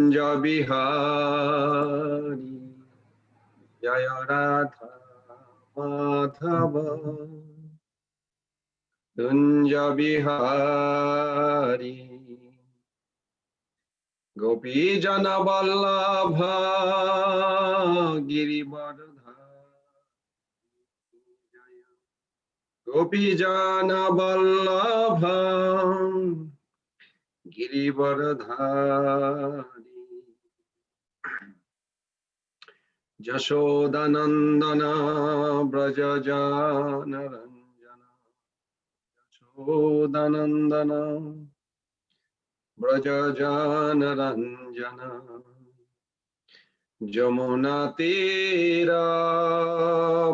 Bihari Jaya Radha Madhava Kunja Bihari Gopi Jana Vallabha Girivardha Gopi Jana Vallabha Girivardhari Jashodanandana Brajajana Ranjana Jashodanandana Brajajana Ranjana Jamuna Tira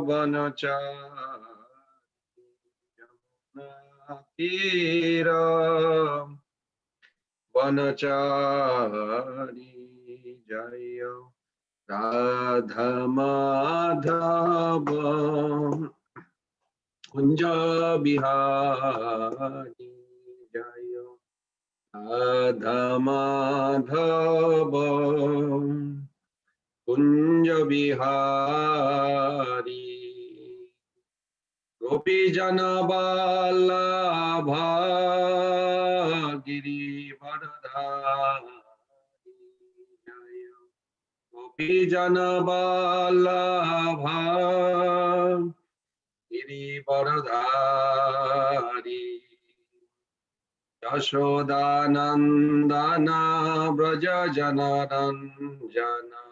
Vanachari Jamuna Tira Vanachari Jaya Radha Madhava Kunja Bihari Jaya Radha Madhava Kunja Bihari Gopi Jana Vallabha Girivardhari Gopi Jana Vallabha Girivardhari Yashodanandana Brajajana Ranjana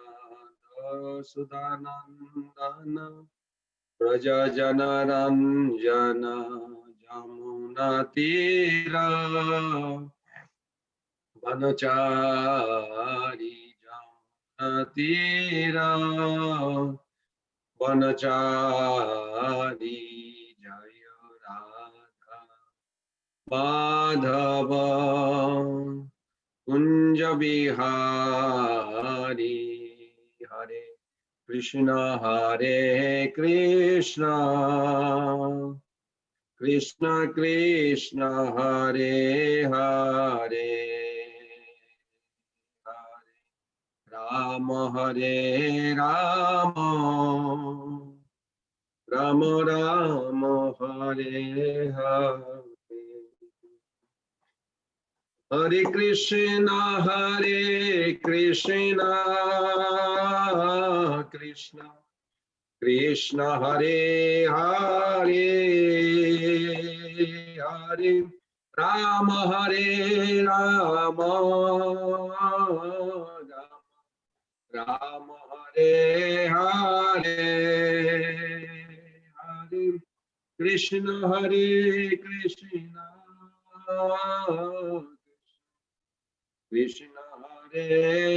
Sudanandana Brajajana Ranjana Jamuna Tira Vanachari Jamuna Tira Vanachari Jaya Radha Madhava Kunja Bihari Hare Krishna Hare Krishna Krishna Krishna Hare Hare Hare Rama Hare Rama Rama Rama Hare Hare Hare Krishna Krishna Krishna Hare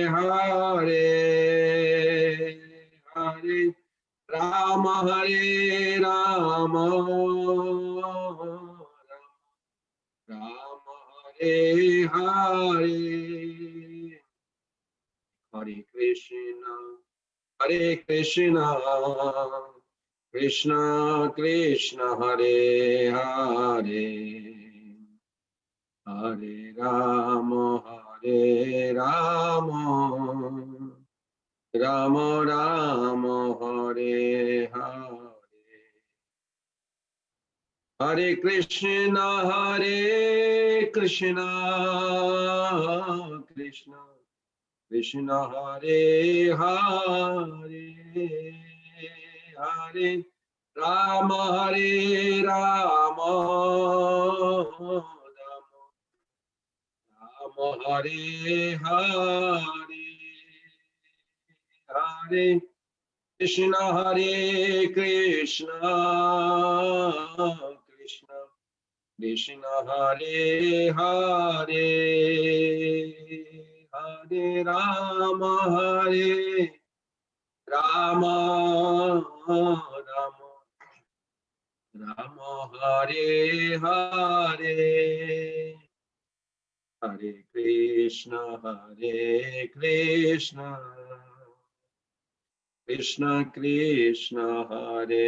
Hare Hare Rama Hare Rama Rama Hare Hare Hare Krishna Krishna Krishna Hare Hare Hare Rama Hare Rama Rama Hare Hare Hare Krishna Krishna Krishna Hare Hare Hare Rama Rama Rama Hare Hare Hare Krishna Krishna Krishna Hare Hare Hare Rama Rama Rama Hare Hare Hare Krishna Krishna Krishna Hare Hare Hare Rama Rama Rama Hare Hare Hare Krishna Krishna Krishna Hare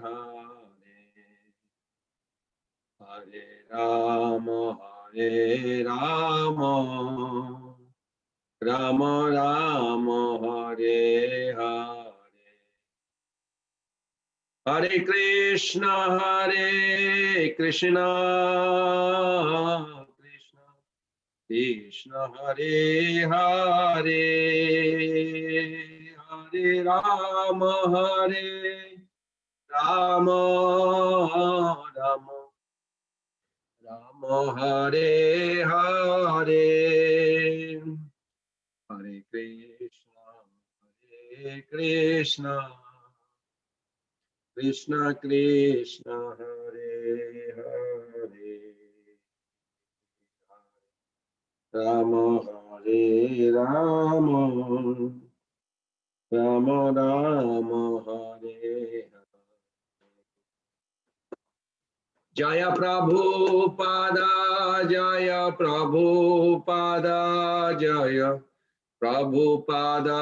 Hare Hare Rama Rama Rama Hare Hare, Hare Krishna Krishna Krishna Hare Hare, Hare Rama Rama Rama Hare Hare, Hare Krishna Krishna Krishna Hare Hare, Rama Hare Rama Rama Rama Hare Hare. Jaya Prabhupada, Jaya Prabhupada, Jaya Prabhupada,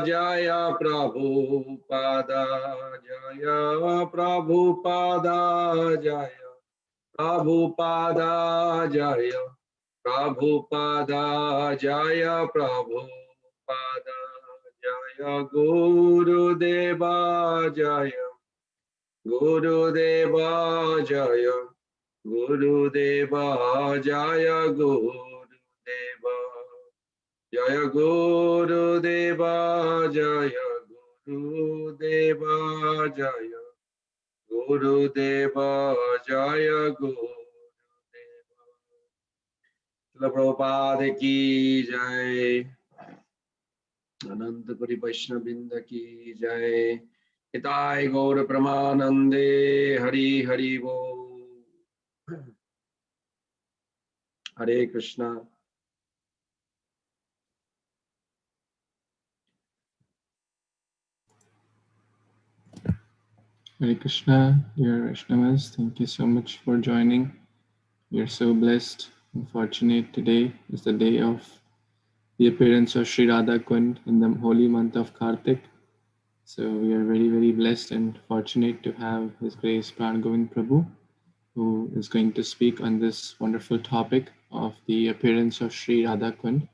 Jaya Prabhupada, Jaya Prabhupada, Jaya Prabhupada, Jaya Prabhupada, Jaya Prabhupada, Jaya Guru Deva, Jaya Guru Deva, Jaya Guru Deva, Jaya Guru Deva, Jaya Guru Deva, Jaya Guru Deva, Jaya Guru Deva, Jaya Guru Deva. Srila Prabhupada ki jai, Ananta Kori Vaishnavrinda ki jai, Hitai Gaur Pramanande, Hari Hari Bo. Hare Krishna. Hare Krishna, dear Vaishnavas, thank you so much for joining. We are so blessed and fortunate. Today is the day of the appearance of Śrī Rādhā Kund in the holy month of Kartik. So we are very, very blessed and fortunate to have His Grace Prana Govinda Prabhu, who is going to speak on this wonderful topic of the appearance of Śrī Rādhā Kund.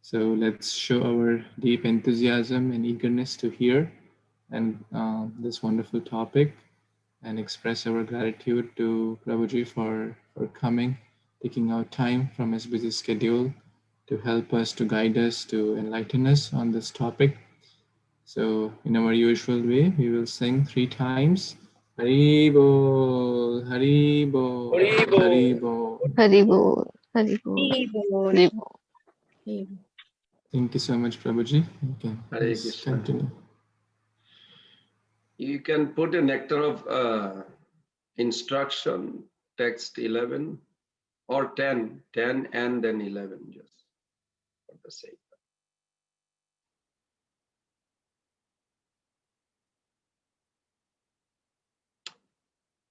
So let's show our deep enthusiasm and eagerness to hear and this wonderful topic, and express our gratitude to Prabhuji for coming, taking out time from his busy schedule to help us, to guide us, to enlighten us on this topic. So in our usual way, we will sing 3 times. Hari Bol, Hari Bol, Hari Bol. Hari Bol, Hari Bol, Hari Bol. Thank you so much, Prabhuji. Okay, Hare Krishna. continue. You can put a nectar of instruction, text 11 or 10 and then 11, just for the sake.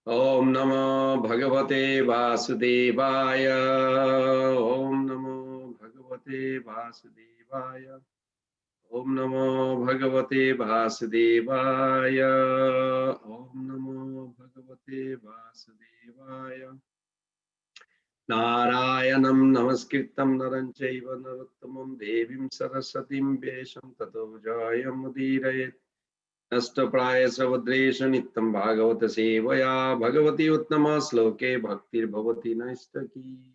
Om Namo Bhagavate Vasudevaya. Om Namo Bhagavate Vasudevaya. Om Namo Bhagavate Vasudevaya. Om Namo Bhagavate Vasudevaya. Narayanam Namaskritam Naram Chaiva Narottamam Devim Saraswatim Vesham Tato Jayam Udirayet. Nastapaya Savadresha Nityam Bhagavata Sevaya Bhagavati Uttama Sloke Bhaktir Bhavati Naistaki.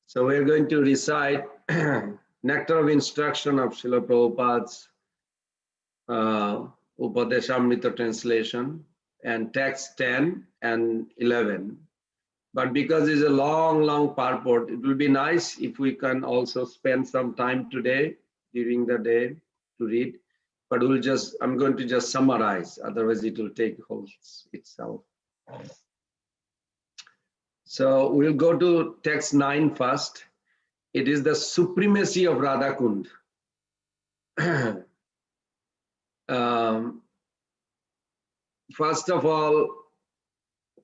So we are going to recite Nectar of Instruction of Srila Prabhupada's Upadeshamrita translation, and text 10 and 11. But because it's a long purport, it will be nice if we can also spend some time today during the day to read. But I'm going to just summarize, otherwise it will take holds itself. So we'll go to text 9 first. It is the supremacy of Radha Kund. First of all,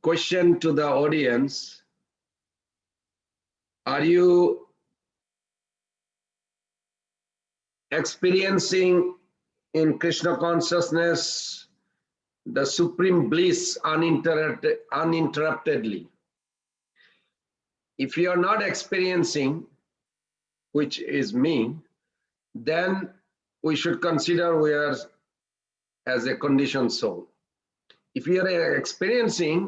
question to the audience: are you experiencing in Krishna consciousness the supreme bliss uninterruptedly? If you are not experiencing, which is me, then we should consider we are as a conditioned soul. If you are experiencing,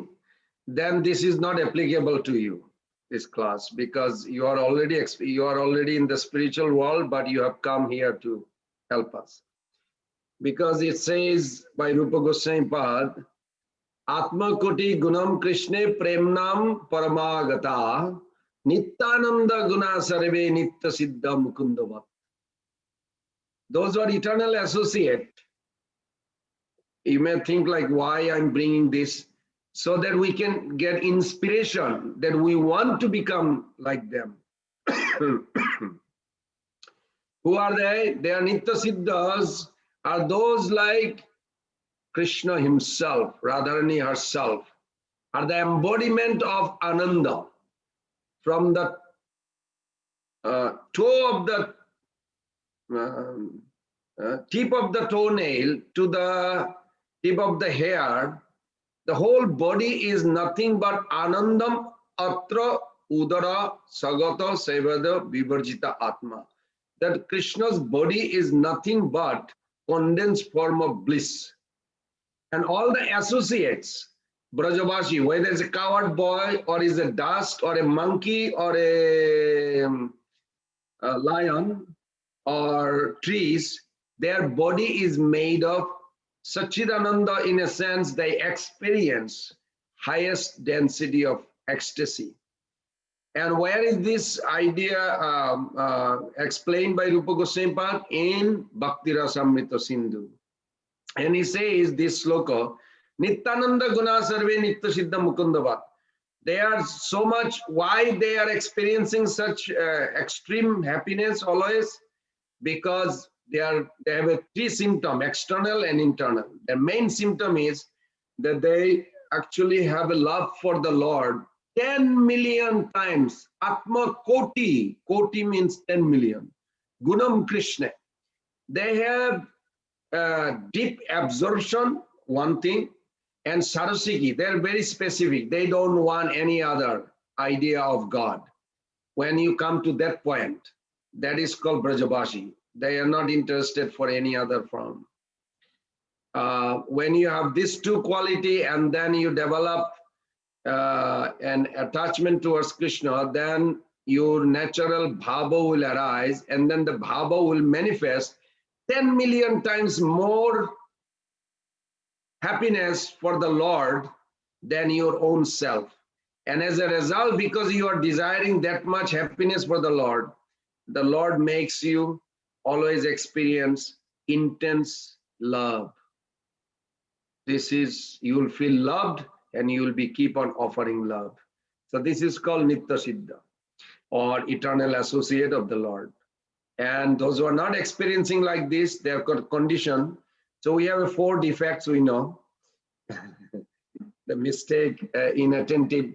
then this is not applicable to you, this class, because you are already in the spiritual world, but you have come here to help us. Because it says by Rupa Goswami Pad, Atma Koti Gunam Krishna Premnam Paramagata Nityananda Guna Sarve Nitya Siddha Mukundavat. Those are eternal associate. You may think like, why I'm bringing this? So that we can get inspiration that we want to become like them. Who are they? They are Nitya Siddhas, are those like Kṛṣṇa himself, Radharani herself, are the embodiment of Ananda. From the toe of the tip of the toenail to the tip of the hair, the whole body is nothing but Anandam Atra Udara Sagata Sevaya Vivarjita Atma. That Krishna's body is nothing but condensed form of bliss. And all the associates, Brajavashi, whether it's a coward boy or is a dust or a monkey or a lion or trees, their body is made of Satchidananda. In a sense, they experience highest density of ecstasy. And where is this idea explained by Rupa Goswami Pad? In Bhakti Rasamrita Sindhu. And he says this sloka, Nityananda Guna Sarve Nitya Siddha Mukundavat. They are so much, why they are experiencing such extreme happiness always? Because they have a three symptom, external and internal. The main symptom is that they actually have a love for the Lord 10 million times. Atma Koti, Koti means 10 million. Gunam Kṛṣṇa. They have deep absorption, one thing, and sarasiki, they're very specific. They don't want any other idea of God. When you come to that point, that is called Brajavashi. They are not interested for any other form. When you have these two quality and then you develop an attachment towards Krishna, then your natural bhava will arise, and then the bhava will manifest 10 million times more happiness for the Lord than your own self. And as a result, because you are desiring that much happiness for the Lord makes you always experience intense love. This is, you will feel loved and you will be keep on offering love. So this is called Nitya Siddha, or eternal associate of the Lord. And those who are not experiencing like this, they are conditioned. So we have 4 defects we know. The mistake, inattentive.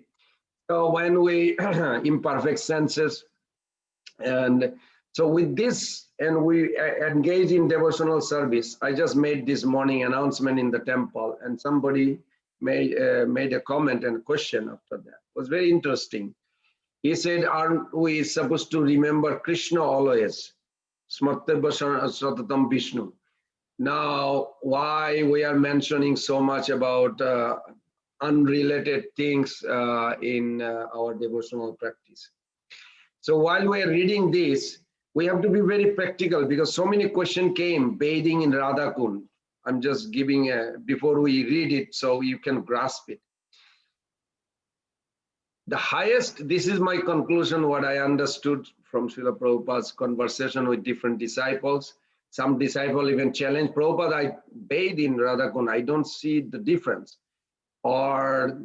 So when we imperfect senses, and so with this, and we engage in devotional service. I just made this morning announcement in the temple, and somebody made a comment and question after that. It was very interesting. He said, aren't we supposed to remember Krishna always? Smartava Satatam Vishnu. Now, why we are mentioning so much about unrelated things in our devotional practice? So while we are reading this, we have to be very practical, because so many questions came bathing in Radha Kund. I'm just giving before we read it so you can grasp it. The highest, this is my conclusion, what I understood from Srila Prabhupada's conversation with different disciples. Some disciples even challenged Prabhupada, I bathe in Radha Kund, I don't see the difference. Or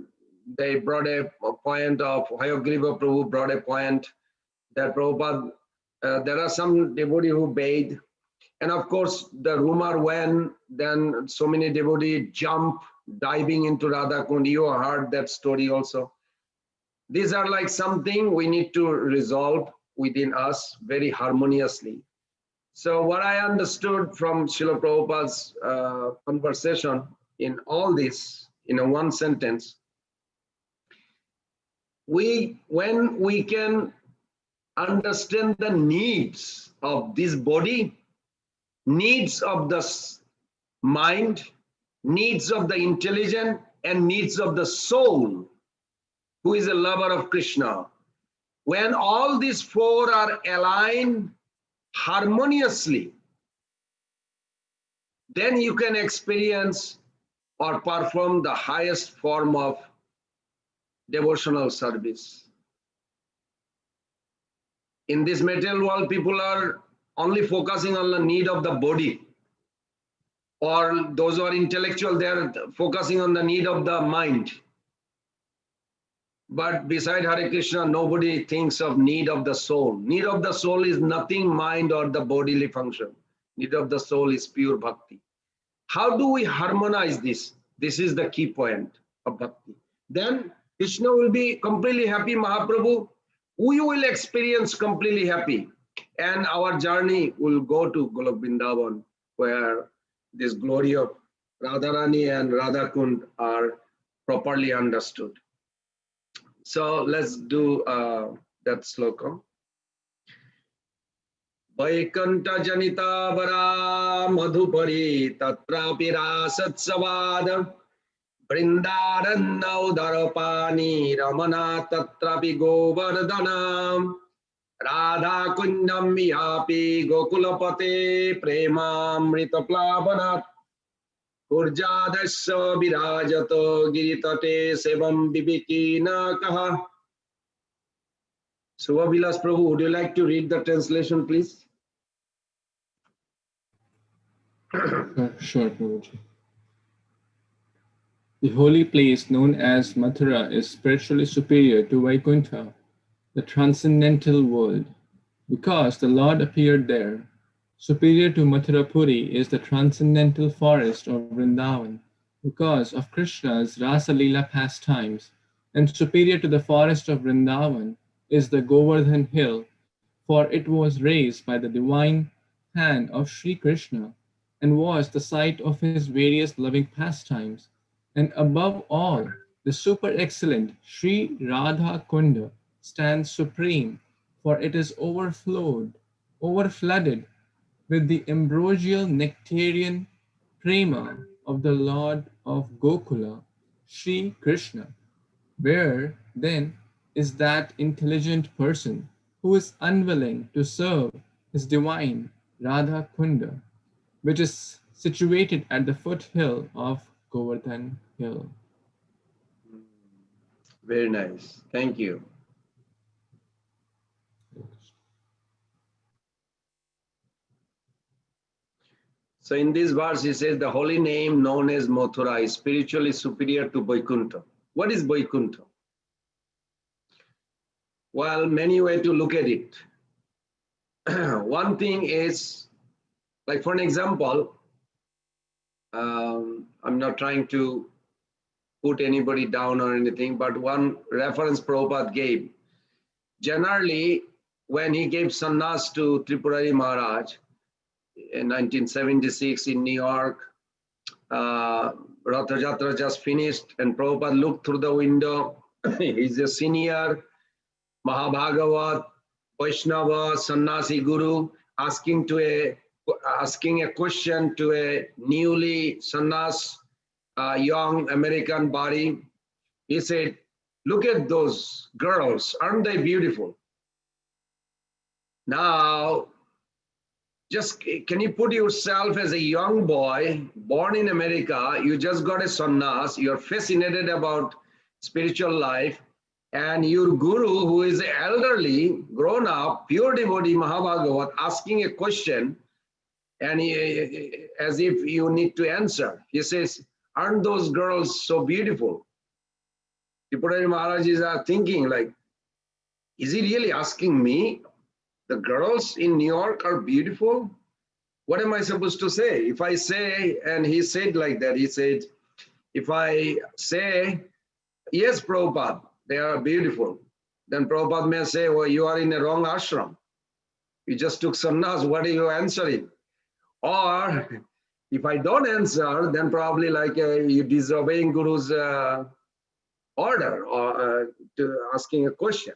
they brought a point of, Hayagriva Prabhu brought a point that Prabhupada, there are some devotees who bathe. And of course, the rumor went, then so many devotees jump, diving into Radha Kund. You heard that story also. These are like something we need to resolve within us very harmoniously. So what I understood from Srila Prabhupada's conversation in all this, in a one sentence, when we can understand the needs of this body, needs of the mind, needs of the intelligence, and needs of the soul, who is a lover of Krishna. When all these four are aligned harmoniously, then you can experience or perform the highest form of devotional service. In this material world, people are only focusing on the need of the body, or those who are intellectual, they are focusing on the need of the mind. But beside Hare Krishna, nobody thinks of need of the soul. Need of the soul is nothing mind or the bodily function. Need of the soul is pure bhakti. How do we harmonize this? This is the key point of bhakti. Then Krishna will be completely happy, Mahaprabhu. We will experience completely happy. And our journey will go to Golok Vrindavan, where this glory of Radharani and Radha Kund are properly understood. So let's do that sloka. Vaikanta Janita Vara Madhupari Tatrapi Rasat Savad Vrindaran Naudarapani Ramana Tatrapi Govardhanam Radha Kundam Miyapi Gokulapate Premamrita Plavanat Urjadasya Virajato Giritate Sevam Bibikina Kaha. Subhavilas Prabhu, would you like to read the translation, please? Sure, Prabhuji. The holy place known as Mathura is spiritually superior to Vaikuntha, the transcendental world, because the Lord appeared there. Superior to Mathurapuri is the transcendental forest of Vrindavan, because of Krishna's Rasa Leela pastimes, and superior to the forest of Vrindavan is the Govardhan hill, for it was raised by the divine hand of Sri Krishna, and was the site of his various loving pastimes. And above all, the super excellent Śrī Rādhā Kunda stands supreme, for it is overflooded with the ambrosial nectarian prema of the Lord of Gokula, Sri Krishna. Where, then, is that intelligent person who is unwilling to serve his divine Radha Kunda, which is situated at the foothill of Govardhan Hill? Very nice. Thank you. So in this verse, he says the holy name known as Mathura is spiritually superior to Vaikuntha. What is Vaikuntha? Well, many ways to look at it. One thing is, like for an example, I'm not trying to put anybody down or anything, but one reference Prabhupada gave. Generally, when he gave sannyas to Tripurari Maharaj in 1976 in New York, Ratha Jatra just finished, and Prabhupada looked through the window. He's a senior Mahabhagavat, Vaishnava, Sannyasi Guru, asking a question to a newly sannyas, young American body. He said, look at those girls, aren't they beautiful? Now, just can you put yourself as a young boy, born in America, you just got a sannyas, you're fascinated about spiritual life, and your guru, who is elderly, grown up, pure devotee, Mahabhagavat, asking a question, and as if you need to answer. He says, aren't those girls so beautiful? Tripurari Maharajas are thinking like, is he really asking me? The girls in New York are beautiful? What am I supposed to say? If I say, and he said like that, he said, if I say, yes, Prabhupada, they are beautiful, then Prabhupada may say, well, you are in the wrong ashram. You just took sannyas, what are you answering? Or if I don't answer, then probably like you disobeying Guru's order or to asking a question.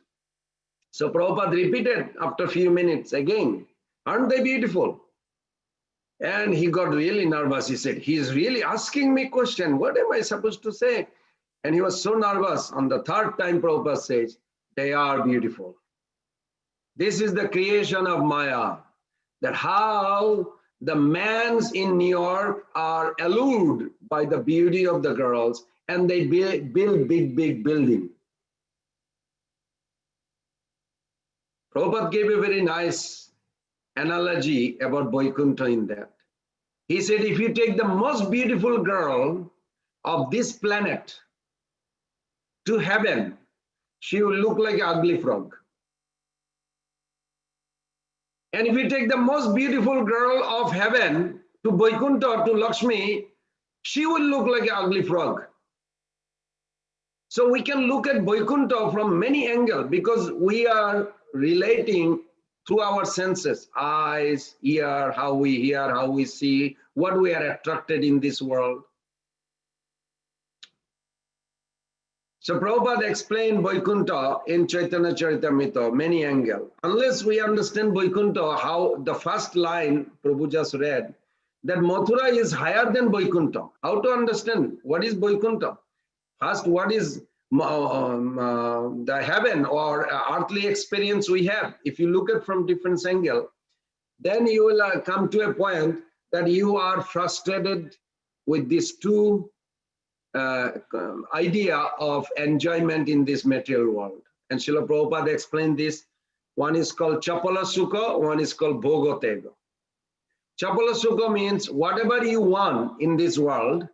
So Prabhupada repeated after a few minutes again, aren't they beautiful? And he got really nervous. He said, he's really asking me question. What am I supposed to say? And he was so nervous. On the third time, Prabhupada says, they are beautiful. This is the creation of Maya. That how the mans in New York are allured by the beauty of the girls and they build big building. Prabhupada gave a very nice analogy about Vaikuntha in that. He said, if you take the most beautiful girl of this planet to heaven, she will look like an ugly frog. And if you take the most beautiful girl of heaven to Vaikuntha, to Lakshmi, she will look like an ugly frog. So we can look at Vaikuntha from many angles because we are relating through our senses, eyes, ear, how we hear, how we see, what we are attracted in this world. So Prabhupada explained Vaikuntha in Chaitanya Charitamrita, many angles. Unless we understand Vaikuntha, how the first line Prabhu just read, that Mathura is higher than Vaikuntha. How to understand what is Vaikuntha? First, what is the heaven or earthly experience we have? If you look at from different angles, then you will come to a point that you are frustrated with these two idea of enjoyment in this material world. And Srila Prabhupada explained this. One is called Chapala Sukha, one is called Bhogotega. Chapala Sukha means whatever you want in this world,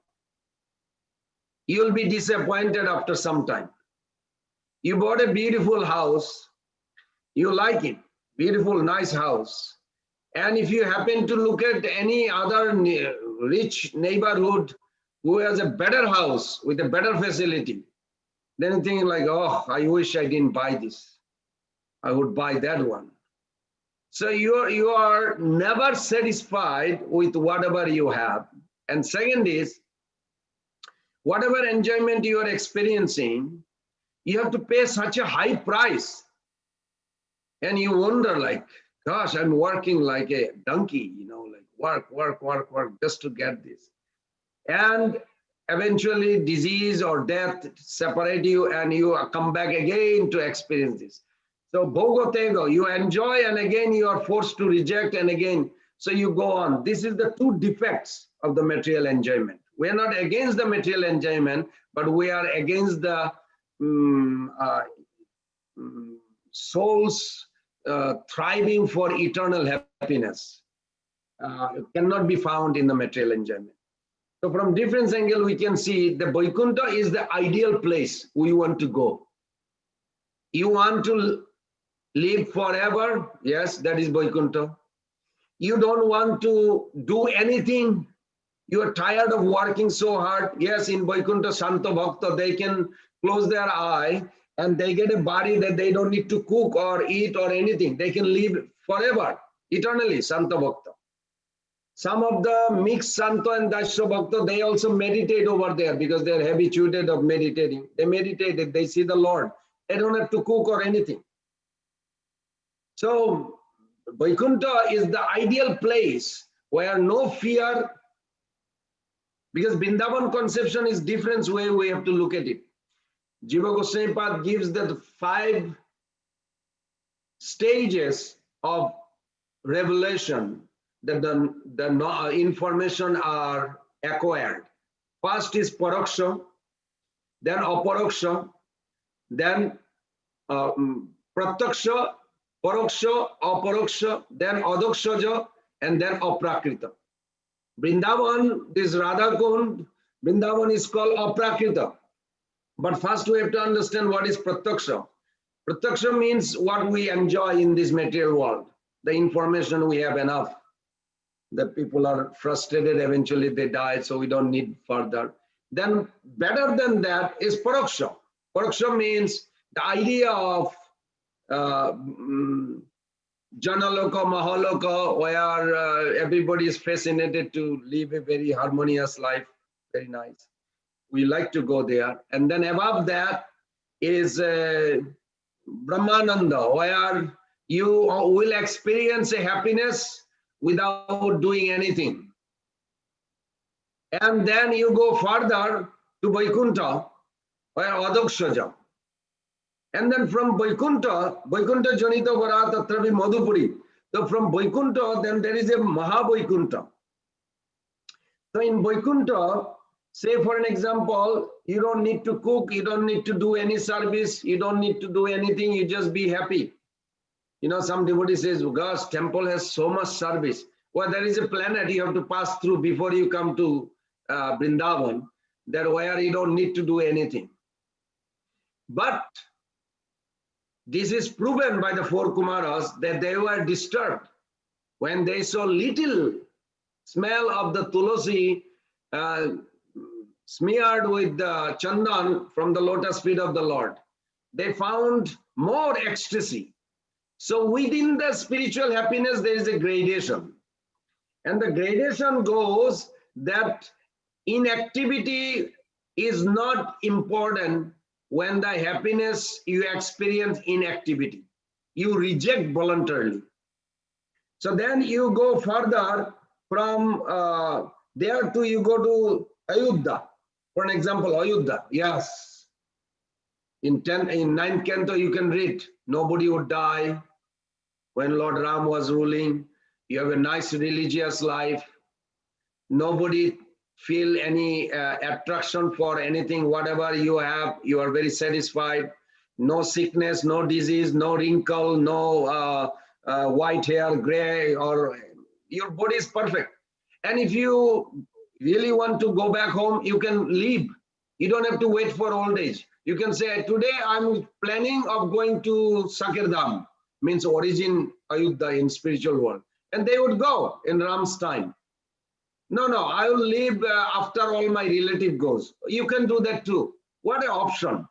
you will be disappointed after some time. You bought a beautiful house, you like it, beautiful, nice house. And if you happen to look at any other rich neighborhood who has a better house with a better facility, then you think like, oh, I wish I didn't buy this. I would buy that one. So you are never satisfied with whatever you have. And second is, whatever enjoyment you are experiencing, you have to pay such a high price. And you wonder like, gosh, I'm working like a donkey, you know, like work just to get this. And eventually disease or death separate you and you come back again to experience this. So Bhogotego, you enjoy and again you are forced to reject and again, so you go on. This is the two defects of the material enjoyment. We are not against the material enjoyment, but we are against the soul's thriving for eternal happiness. It cannot be found in the material enjoyment. So from different angles, we can see the Vaikuntha is the ideal place we want to go. You want to live forever? Yes, that is Vaikuntha. You don't want to do anything. You are tired of working so hard. Yes, in Vaikuntha, Santa Bhakta, they can close their eye and they get a body that they don't need to cook or eat or anything. They can live forever, eternally, Santa Bhakta. Some of the mixed Santa and Daisya Bhakta, they also meditate over there because they're habituated of meditating. They meditated, they see the Lord. They don't have to cook or anything. So Vaikuntha is the ideal place where no fear, because Vrindavan conception is different way we have to look at it. Jiva Goswami Pad gives the 5 stages of revelation that the information are acquired. First is Paraksha, then Aparaksha, then Pratyaksha, Paraksha, Aparaksha, then Adakshaja, and then Aprakrita. Vrindavan, this Radha Kund, Vrindavan is called Aprakrita. But first we have to understand what is Pratyaksha. Pratyaksha means what we enjoy in this material world. The information we have enough. The people are frustrated, eventually they die, so we don't need further. Then better than that is Paraksha. Paraksha means the idea of Janaloka, Mahaloka, where everybody is fascinated to live a very harmonious life, very nice. We like to go there. And then above that is Brahmananda, where you will experience a happiness without doing anything. And then you go further to Vaikuntha, where Adhokshaja. And then from Vaikuntha Janita Vara Tatravi Madhupuri. So from Vaikuntha, then there is a Mahavaikuntha. So in Vaikuntha, say for an example, you don't need to cook, you don't need to do any service, you don't need to do anything, you just be happy. You know, some devotee says, gosh, temple has so much service. Well, there is a planet you have to pass through before you come to Vrindavan, that where you don't need to do anything. But this is proven by the four Kumaras that they were disturbed when they saw little smell of the tulasi smeared with the chandan from the lotus feet of the Lord. They found more ecstasy. So within the spiritual happiness, there is a gradation. And the gradation goes that inactivity is not important when the happiness you experience inactivity. You reject voluntarily. So then you go further from there to you go to Ayodhya. For an example, Ayodhya, yes. In 9th canto you can read, nobody would die when Lord Ram was ruling. You have a nice religious life. Nobody feel any attraction for anything, whatever you have, you are very satisfied. No sickness, no disease, no wrinkle, no white hair, gray, or your body is perfect. And if you really want to go back home, you can leave. You don't have to wait for old age. You can say, today I'm planning of going to Sakirdam, means origin Ayodhya in spiritual world. And they would go in Ram's time. No, I will leave after all my relative goes. You can do that too. What an option.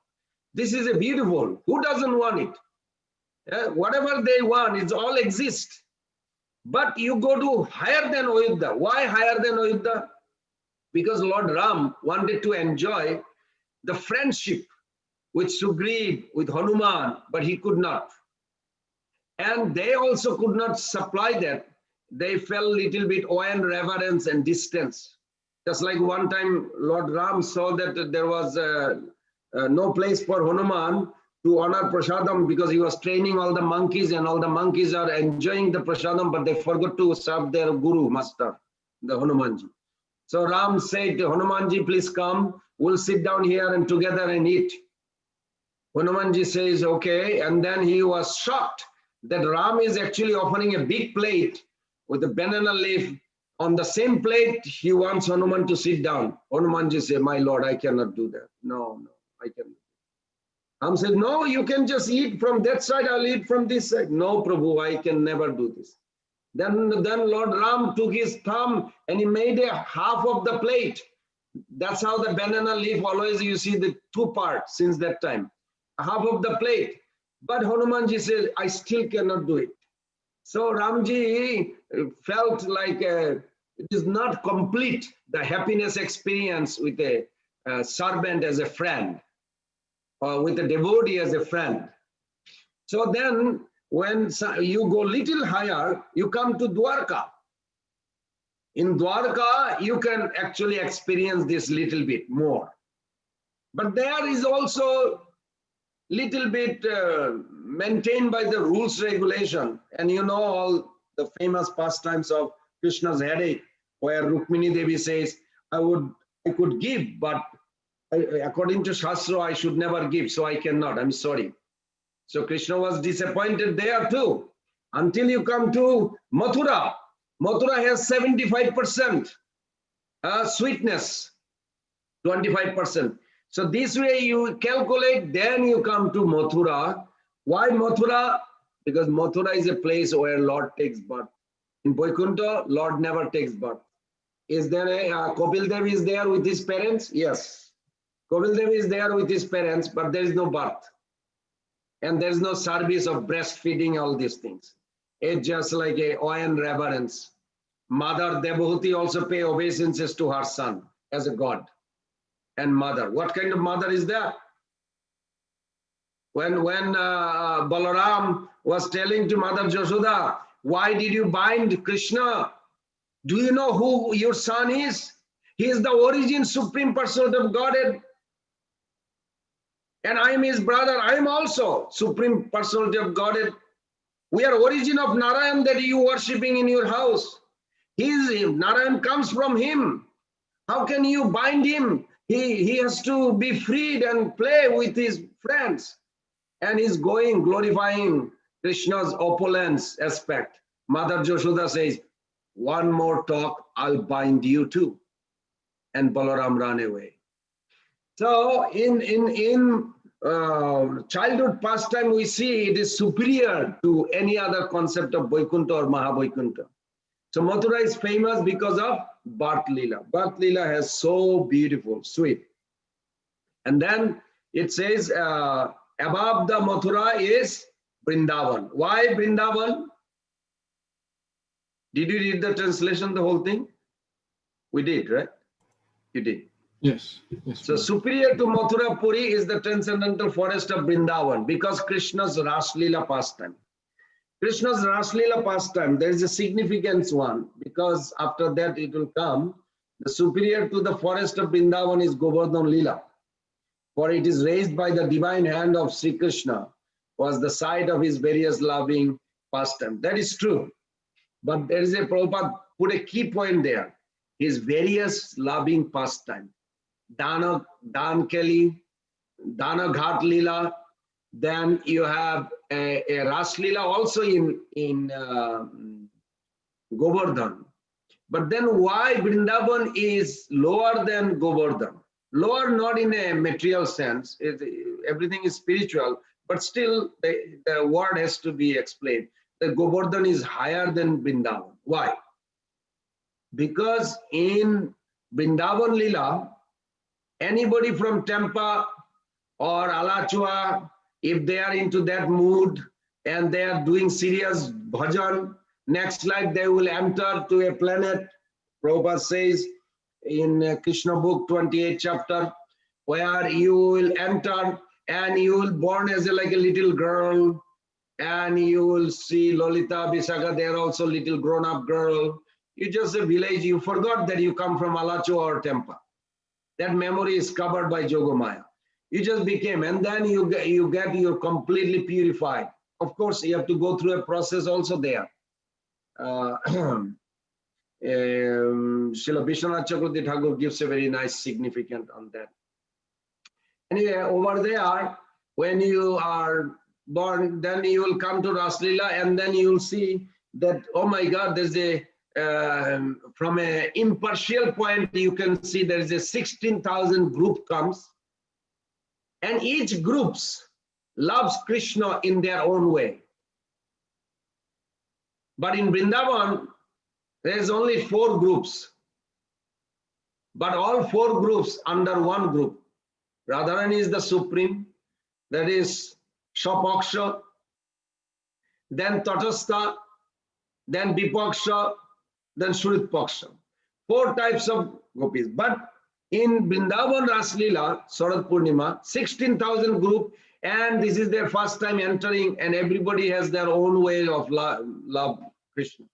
This is a beautiful. Who doesn't want it? Whatever they want, it all exists. But you go to higher than Ayodhya. Why higher than Ayodhya? Because Lord Ram wanted to enjoy the friendship with Sugriv, with Hanuman, but he could not. And they also could not supply that. They felt a little bit awe and reverence and distance. Just like one time Lord Ram saw that there was no place for Hanuman to honor prasadam because he was training all the monkeys and all the monkeys are enjoying the prasadam, but they forgot to serve their guru, master, the Hanumanji. So Ram said, Hanumanji, please come. We'll sit down here and together and eat. Hanumanji says, okay. And then he was shocked that Ram is actually offering a big plate with a banana leaf. On the same plate, he wants Hanuman to sit down. Hanumanji said, my lord, I cannot do that. No, I cannot. Ram said, no, you can just eat from that side, I'll eat from this side. No, Prabhu, I can never do this. Then Lord Ram took his thumb and he made a half of the plate. That's how the banana leaf always, you see the two parts since that time. Half of the plate. But Hanumanji said, I still cannot do it. So Ramji felt like it is not complete, the happiness experience with a servant as a friend or with a devotee as a friend. So then when you go little higher, you come to Dwarka. In Dwarka, you can actually experience this little bit more. But there is also little bit maintained by the rules regulation. And you know all the famous pastimes of Krishna's headache, where Rukmini Devi says, I could give, but according to Shastra, I should never give, so I cannot, I'm sorry. So Krishna was disappointed there too, until you come to Mathura. Mathura has 75% sweetness, 25%. So this way you calculate, then you come to Mathura. Why Mathura? Because Mathura is a place where Lord takes birth. In Vaikuntha, Lord never takes birth. Is there a Kapil Dev is there with his parents? Yes. Kapil Dev is there with his parents, but there is no birth. And there is no service of breastfeeding, all these things. It's just like a awe and reverence. Mother Devahuti also pay obeisances to her son as a god and mother. What kind of mother is that? When Balaram was telling to Mother Yashoda, why did you bind Kṛṣṇa? Do you know who your son is? He is the origin, supreme person of Godhead. And I am his brother. I am also supreme personality of Godhead. We are origin of Narayan that you worshipping in your house. Narayan comes from him. How can you bind him? He has to be freed and play with his friends. And he's going, glorifying Krishna's opulence aspect. Mother Yashoda says, one more talk, I'll bind you too. And Balaram ran away. So in childhood pastime, we see it is superior to any other concept of Vaikuntha or Mahavaikuntha. So Mathura is famous because of Bhat Lila. Bhat Lila has so beautiful, sweet. And then it says above the Mathura is Vrindavan. Why Vrindavan? Did you read the translation, the whole thing? We did, right? You did. Yes. So superior to Mathura Puri is the transcendental forest of Vrindavan because Krishna's Raslila pastime. Krishna's Raslila pastime, there is a significance one because after that it will come. The superior to the forest of Vrindavan is Govardhan Lila. For it is raised by the divine hand of Sri Kṛṣṇa, was the site of his various loving pastime. That is true. But there is a Prabhupada put a key point there. His various loving pastime. Dan Keli, Dana Ghat Lila, then you have a Ras Lila also in Govardhan. But then why Vrindavan is lower than Govardhan? Lower not in a material sense, everything is spiritual, but still the word has to be explained. The Govardhan is higher than Vrindavan. Why? Because in Vrindavan Lila, anybody from Tempa or Alachua, if they are into that mood and they are doing serious bhajan, next life they will enter to a planet, Prabhupada says in Krishna book 28 chapter, where you will enter and you will born as like a little girl, and you will see Lolita, Visakha, they are also little grown-up girl. You just a village, you forgot that you come from Alachua or Tempa. That memory is covered by Yogamaya. You just became, and then you're completely purified. Of course, you have to go through a process also there. Srila Vishwanath Chakravarti Thakur gives a very nice significance on that. Anyway, over there, when you are born, then you will come to Raslila, and then you will see that, oh my God, there's a, from an impartial point, you can see there is a 16,000 group comes, and each groups loves Krishna in their own way. But in Vrindavan, there is only 4 groups, but all 4 groups under one group. Radharani is the supreme, that is Shapaksha, then Tatastha, then Vipaksha, then Shrupaksha. 4 types of gopis. But in Vrindavan Raslila, Sarad Purnima, 16,000 group, and this is their first time entering, and everybody has their own way of love Krishna.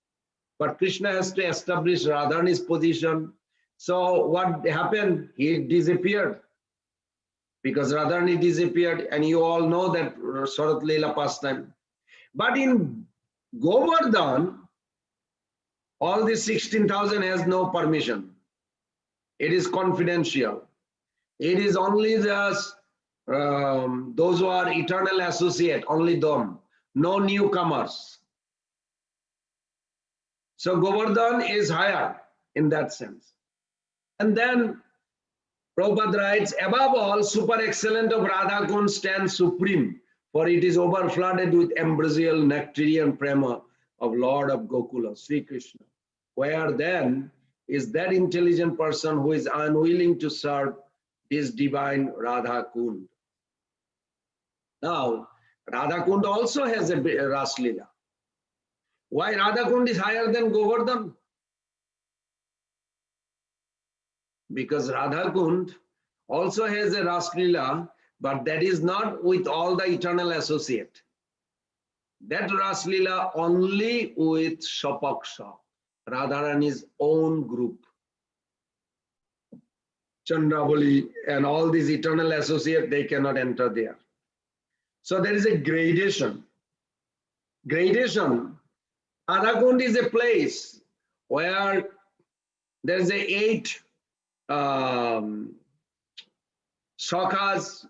But Krishna has to establish Radharani's position. So what happened? He disappeared. Because Radharani disappeared, and you all know that Sarat Leela pastime. But in Govardhan, all this 16,000 has no permission. It is confidential. It is only those who are eternal associate, only them, no newcomers. So Govardhan is higher in that sense. And then Prabhupada writes, above all, super excellent of Radha Kund stands supreme, for it is overflooded with ambrosial nectarian prema of Lord of Gokula, Sri Krishna. Where then is that intelligent person who is unwilling to serve this divine Radha Kund? Now, Radha Kund also has a Raslila. Why Radha Kund is higher than Govardhan? Because Radha Kund also has a Raslila, But that is not with all the eternal associate. That Ras Leela only with Shapaksha, Radharani's own group. Chandravali and all these eternal associate, they cannot enter there. So there is a gradation. Gradation. Radha-kund is a place where there is 8 shakas.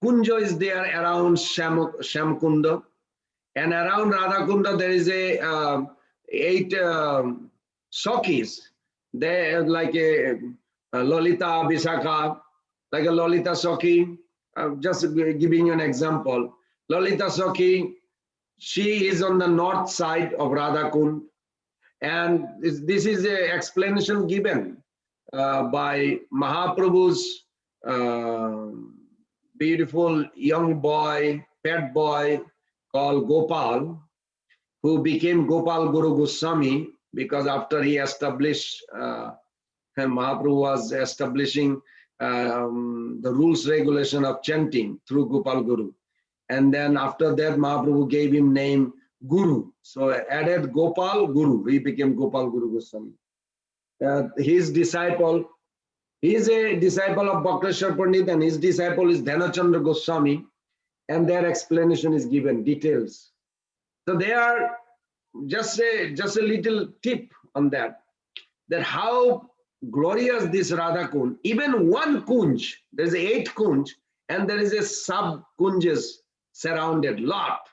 Kunja is there around Shyamkunda, and around Radha-kunda there is 8 shakis. They are like a Lolita Vishakha, like a Lolita Sakhi. Just giving you an example. Lolita Sakhi, she is on the north side of Radha-kund, and this is an explanation given by Mahaprabhu's beautiful young boy, pet boy called Gopal, who became Gopal Guru Goswami, because after he established, Mahaprabhu was establishing the rules regulation of chanting through Gopal Guru. And then after that, Mahaprabhu gave him name Guru. So added Gopal Guru, he became Gopal Guru Goswami. His disciple, he is a disciple of Bhakteshwar Pandit, and his disciple is Dhanachandra Goswami, and their explanation is given, details. So they are just a little tip on that how glorious this Radha-kund. Even one kunj, there is 8 kunj, and there is a sub kunjas surrounded lot.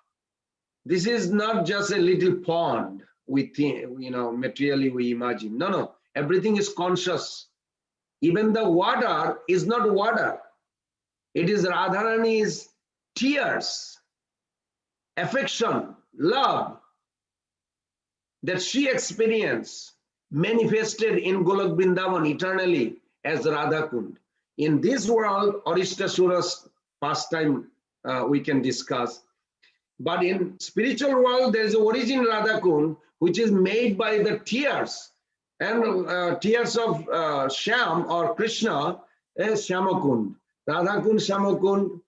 This is not just a little pond we think, materially we imagine. No, everything is conscious. Even the water is not water. It is Radharani's tears, affection, love that she experienced, manifested in Golok Vrindavan eternally as Radha-kund. In this world, Arishtasura's pastime we can discuss. But in spiritual world, there is an origin Radha-kund, which is made by the tears. And tears of Shyam or Kṛṣṇa is Shyamakund. Radha-kund, Shyamakund,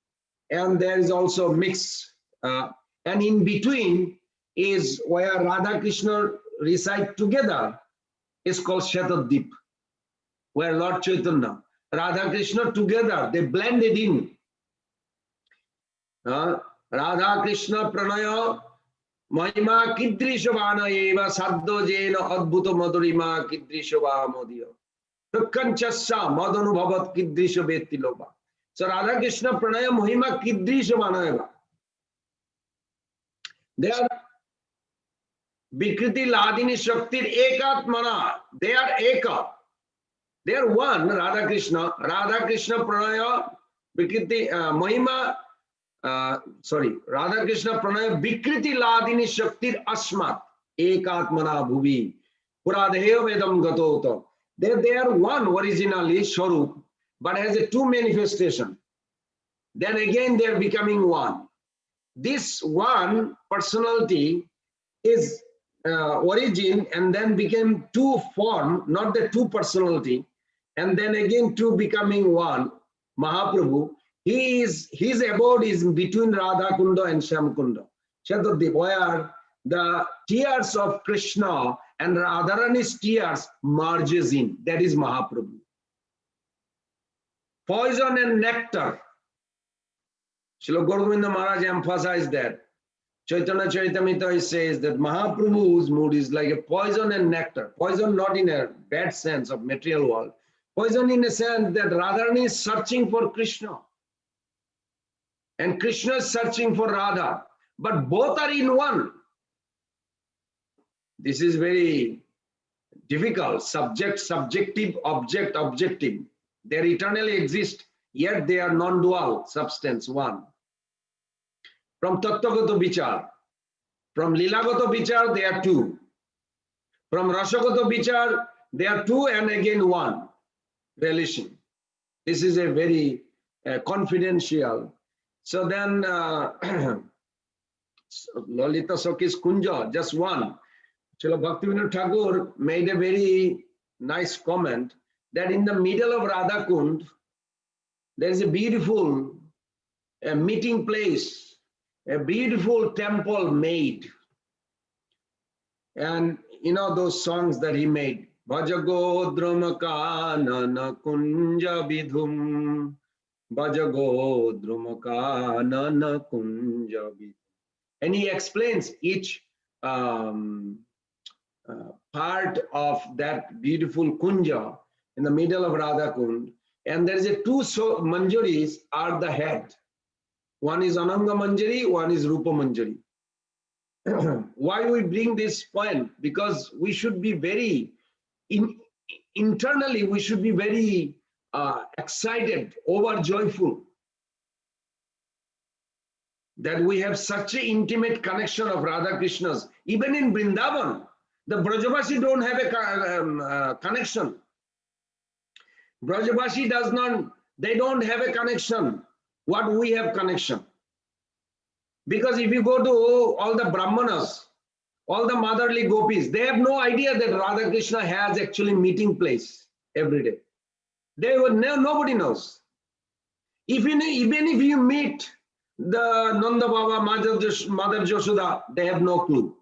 and there is also mix. And in between is where Radha Kṛṣṇa reside together. It's called Shetadip, where Lord Chaitanya, Radha Kṛṣṇa together, they blended in. Radha Kṛṣṇa Pranaya Mahima Kidrishavana Eva Saddo Jena Adbhuta Madhurima Kidrishava Modiya Kanchasa Madanu Bhavat Kidrishabeti Loba. So Radha Kṛṣṇa Pranaya Mahima Kidrishavana Eva. They are Vikriti Ladini Shaktir Ekatmana. They are Eka. They are one, Radha Kṛṣṇa. Radha Kṛṣṇa Pranaya Vikriti Mahima. Radha Kṛṣṇa Pranaya Vikriti Ladini Shaktir Asmat Ekatmana Bhuvi Puradheya Vedam Gatota. They are one originally, Swarup, but has a 2 manifestation. Then again they are becoming one. This one personality is origin and then became 2 form, not the 2 personality, and then again 2 becoming one. Mahaprabhu, his abode is between Radha Kunda and Shyamkunda, Shetadip, where the tears of Kṛṣṇa and Radharani's tears merges in. That is Mahaprabhu. Poison and nectar. Srila Govinda Maharaj emphasized that. Chaitanya Charitamrita says that Mahaprabhu's mood is like a poison and nectar. Poison not in a bad sense of material world. Poison in a sense that Radharani is searching for Kṛṣṇa. And Kṛṣṇa is searching for Radha. But both are in one. This is very difficult. Subject, subjective, object, objective. They eternally exist, yet they are non-dual substance, one. From Tattvagata Vichar, from Lilagata Vichar, they are 2. From Rasagata Vichar, they are 2 and again 1. Relation. This is a very confidential. So then, Lalita Sakhi's Kunja, just one. Srila Bhaktivinoda Thakur made a very nice comment that in the middle of Radha Kund, there is a beautiful a meeting place, a beautiful temple made. And you know those songs that he made, Bhajago Drumakanana Kunja Vidhum, Bhajago Drumakanana Kunja Vidhum. And he explains each part of that beautiful kunja in the middle of Radha Kund. And there is a two manjaris are the head. One is Ananga Manjari, one is Rupa Manjari. Why we bring this point? Because we should be very, internally we should be very excited, over joyful that we have such an intimate connection of Radha Krishna's. Even in Vrindavan, the Brajavashi don't have a connection. Brajavashi does not, they don't have a connection. What we have connection. Because if you go to all the Brahmanas, all the motherly gopis, they have no idea that Radha Krishna has actually meeting place every day. They would nobody knows. Even if you meet the Nanda Baba, Mother Yashoda, they have no clue.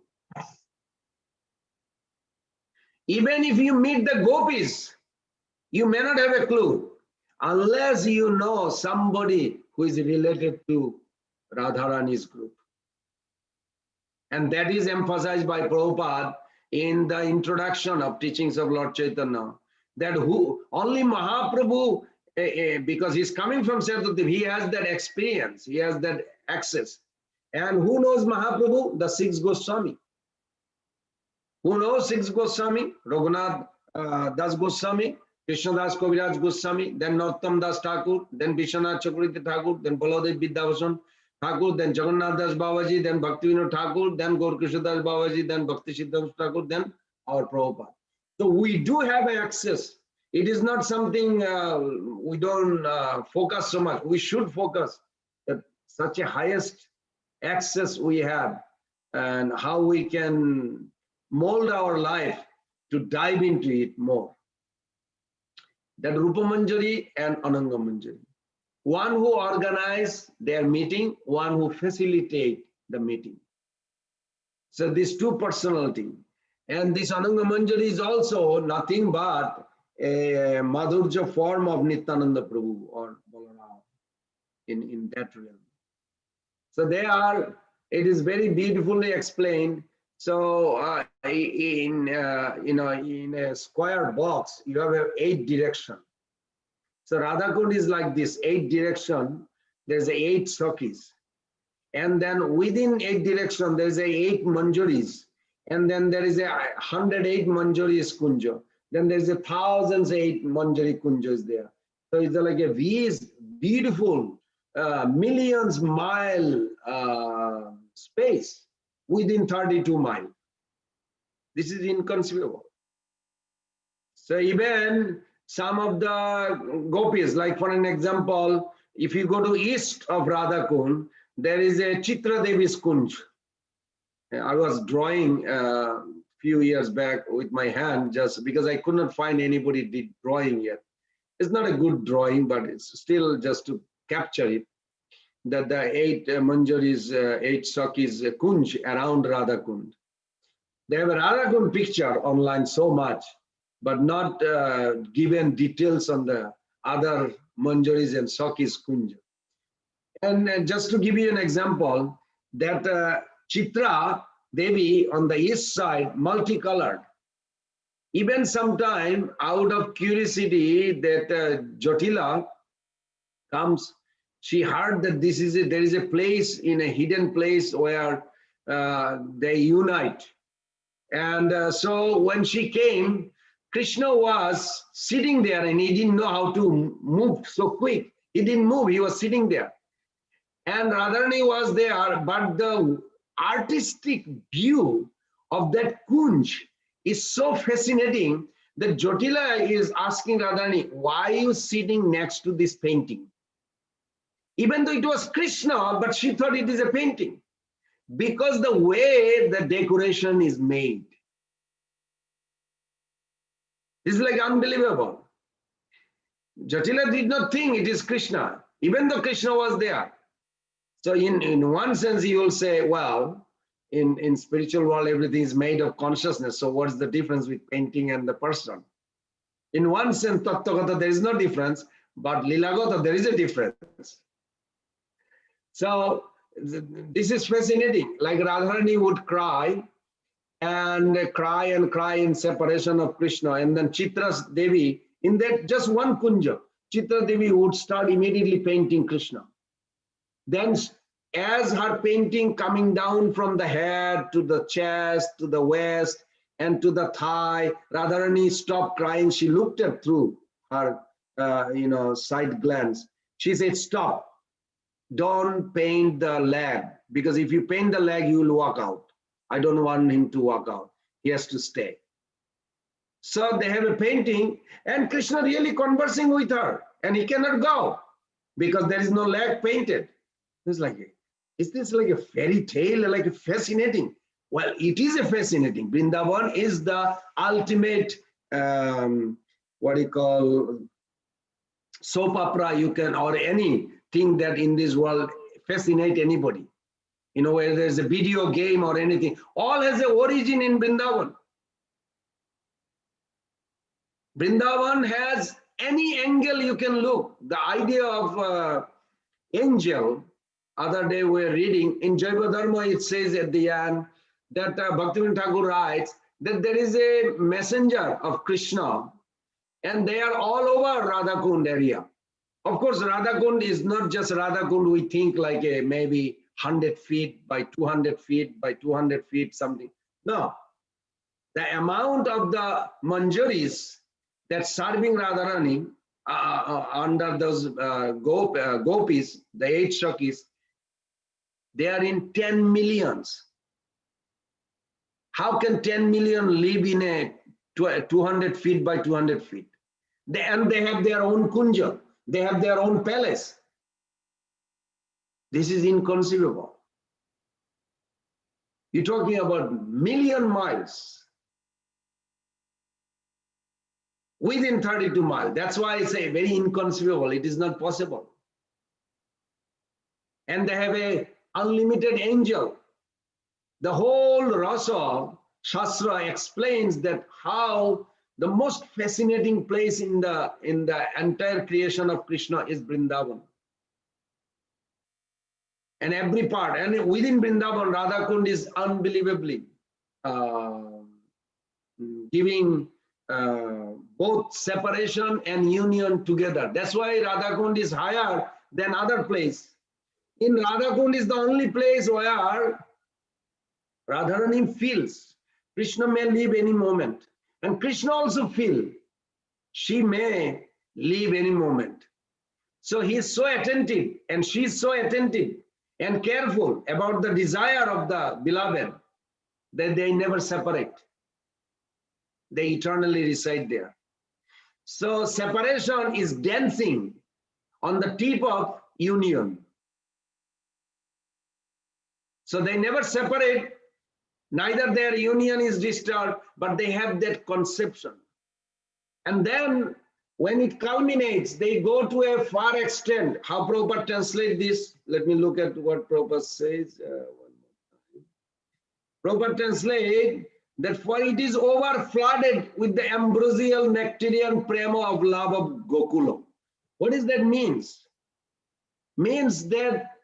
Even if you meet the gopis, you may not have a clue unless you know somebody who is related to Radharani's group. And that is emphasized by Prabhupada in the introduction of teachings of Lord Chaitanya, that who only Mahaprabhu, because he's coming from Saraswati, he has that experience, he has that access. And who knows Mahaprabhu? The six Goswami. Who knows six Goswami? Raghunath Das Goswami, Krishna Das Kaviraj Goswami, then Nityam Das Thakur, then Vishwanath Chakravarti Thakur, then Baladev Vidyabhasan Thakur, then Jagannath Das Babaji, then Bhaktivinoda Thakur, then Gaur Krishna Das Babaji, then Bhakti Siddhanta Thakur, then our Prabhupada. So we do have access. It is not something we don't focus so much. We should focus that such a highest access we have and how we can mold our life to dive into it more. That Rupa Manjari and Ananga Manjari. One who organize their meeting, one who facilitate the meeting. So these two personalities. And this Ananga Manjari is also nothing but a Madhurja form of Nityananda Prabhu or Balaram in that realm. So they are, it is very beautifully explained. So in a square box, you have 8 direction. So Radha Kund is like this, 8 direction, there's 8 sakis. And then within 8 direction, there's 8 manjaris. And then there is 108 manjaris kunja. Then there's 1,008 manjari kunjas there. So it's like a beautiful millions mile space within 32 miles. This is inconceivable. So even some of the gopis, like for an example, if you go to east of Radha Kund, there is a Chitra Devi's Kunj. I was drawing a few years back with my hand just because I could not find anybody did drawing yet. It's not a good drawing, but it's still just to capture it. That the 8 manjaris, 8 sakis kunj around Radha Kund. They have a Radha Kund picture online so much, but not given details on the other manjaris and sakis kunj. And just to give you an example, that Chitra Devi on the east side, multicolored. Even sometime out of curiosity that Jotila comes, she heard that there is a place in a hidden place where they unite. And so when she came, Krishna was sitting there and he didn't know how to move so quick. He didn't move, he was sitting there. And Radharani was there, but the artistic view of that kunj is so fascinating that Jotila is asking Radharani, why are you sitting next to this painting? Even though it was Krishna, but she thought it is a painting. Because the way the decoration is made. It's like unbelievable. Jotila did not think it is Krishna, even though Krishna was there. So in one sense, you will say, well, in spiritual world, everything is made of consciousness. So what's the difference with painting and the person? In one sense, Tattvagata, there is no difference, but Lilagata, there is a difference. So this is fascinating. Like Radharani would cry and cry and cry in separation of Kṛṣṇa, and then Chitra Devi, in that just one kunja, Chitra Devi would start immediately painting Kṛṣṇa. Then as her painting coming down from the head to the chest, to the waist, and to the thigh, Radharani stopped crying. She looked at through her, side glance. She said, stop. Don't paint the leg, because if you paint the leg, you will walk out. I don't want him to walk out. He has to stay. So they have a painting, and Kṛṣṇa really conversing with her, and he cannot go because there is no leg painted. It's like, is this like a fairy tale, like a fascinating? Well, it is a fascinating. Vrindavan is the ultimate, what you call, soap opera, you can, or anything that in this world fascinate anybody. You know, where there's a video game or anything, all has an origin in Vrindavan. Vrindavan has any angle you can look. The idea of angel, other day we were reading, in Jaiva Dharma it says at the end that Bhaktivinoda Thakur writes that there is a messenger of Kṛṣṇa and they are all over Radhakund area. Of course, Radhakund is not just Radhakund we think like a maybe 100 feet by 200 feet by 200 feet something. No, the amount of the manjaris that serving Radharani under those gopis, the 8 Shakis, they are in 10 millions. How can 10 million live in a 200 feet by 200 feet? And they have their own kunja. They have their own palace. This is inconceivable. You're talking about million miles within 32 miles. That's why I say very inconceivable. It is not possible. And they have a unlimited angel. The whole Rasa Shastra explains that how the most fascinating place in the entire creation of Kṛṣṇa is Vrindavan. And every part, and within Vrindavan, Radhakund is unbelievably giving both separation and union together. That's why Radhakund is higher than other place. In Radhakund is the only place where Radharani feels Kṛṣṇa may leave any moment. And Kṛṣṇa also feels she may leave any moment. So he is so attentive and she is so attentive and careful about the desire of the beloved that they never separate. They eternally reside there. So separation is dancing on the tip of union. So they never separate, neither their union is disturbed, but they have that conception. And then when it culminates, they go to a far extent. How Prabhupada translate this? Let me look at what Prabhupada says. Prabhupada translate that for it is over flooded with the ambrosial nectarian prema of love of Gokula. What does that mean? Means that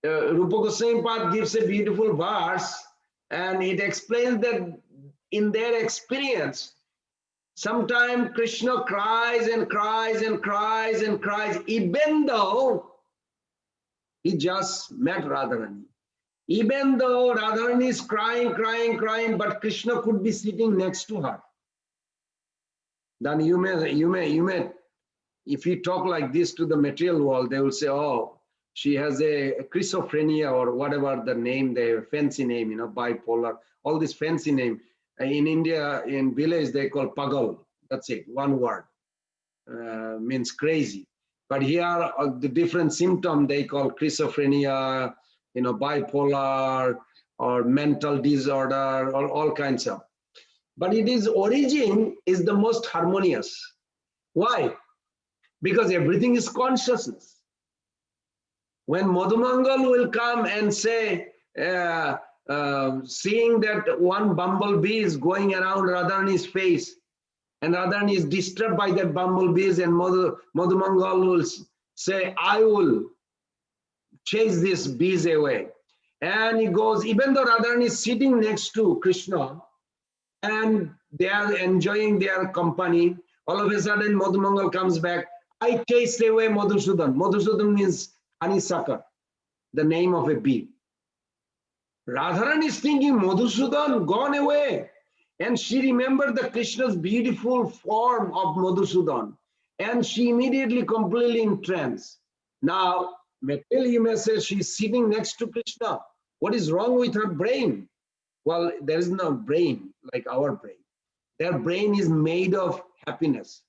Rupa Goswami Pad gives a beautiful verse and it explains that in their experience, sometimes Kṛṣṇa cries and cries and cries and cries, even though he just met Radharani. Even though Radharani is crying, crying, crying, but Kṛṣṇa could be sitting next to her. Then you may, if you talk like this to the material world, they will say, oh, she has a schizophrenia or whatever the name, they have, fancy name, you know, bipolar, all this fancy name. In India, in village, they call pagal. That's it, one word, means crazy. But here, the different symptom they call schizophrenia, you know, bipolar or mental disorder or all kinds of. But it is origin is the most harmonious. Why? Because everything is consciousness. When Madhumangal will come and say, seeing that one bumblebee is going around Radharani's face, and Radharani is disturbed by that bumblebees, and Madhumangal will say, I will chase these bees away. And he goes, even though Radharani is sitting next to Kṛṣṇa, and they are enjoying their company, all of a sudden Madhumangal comes back, I chased away Madhusudan. Madhusudan means honeysucker, the name of a bee. Radharani is thinking, Madhusudan gone away. And she remembered the Krishna's beautiful form of Madhusudan. And she immediately completely in trance. Now, materially you may say she's sitting next to Kṛṣṇa. What is wrong with her brain? Well, there is no brain like our brain. Their brain is made of happiness.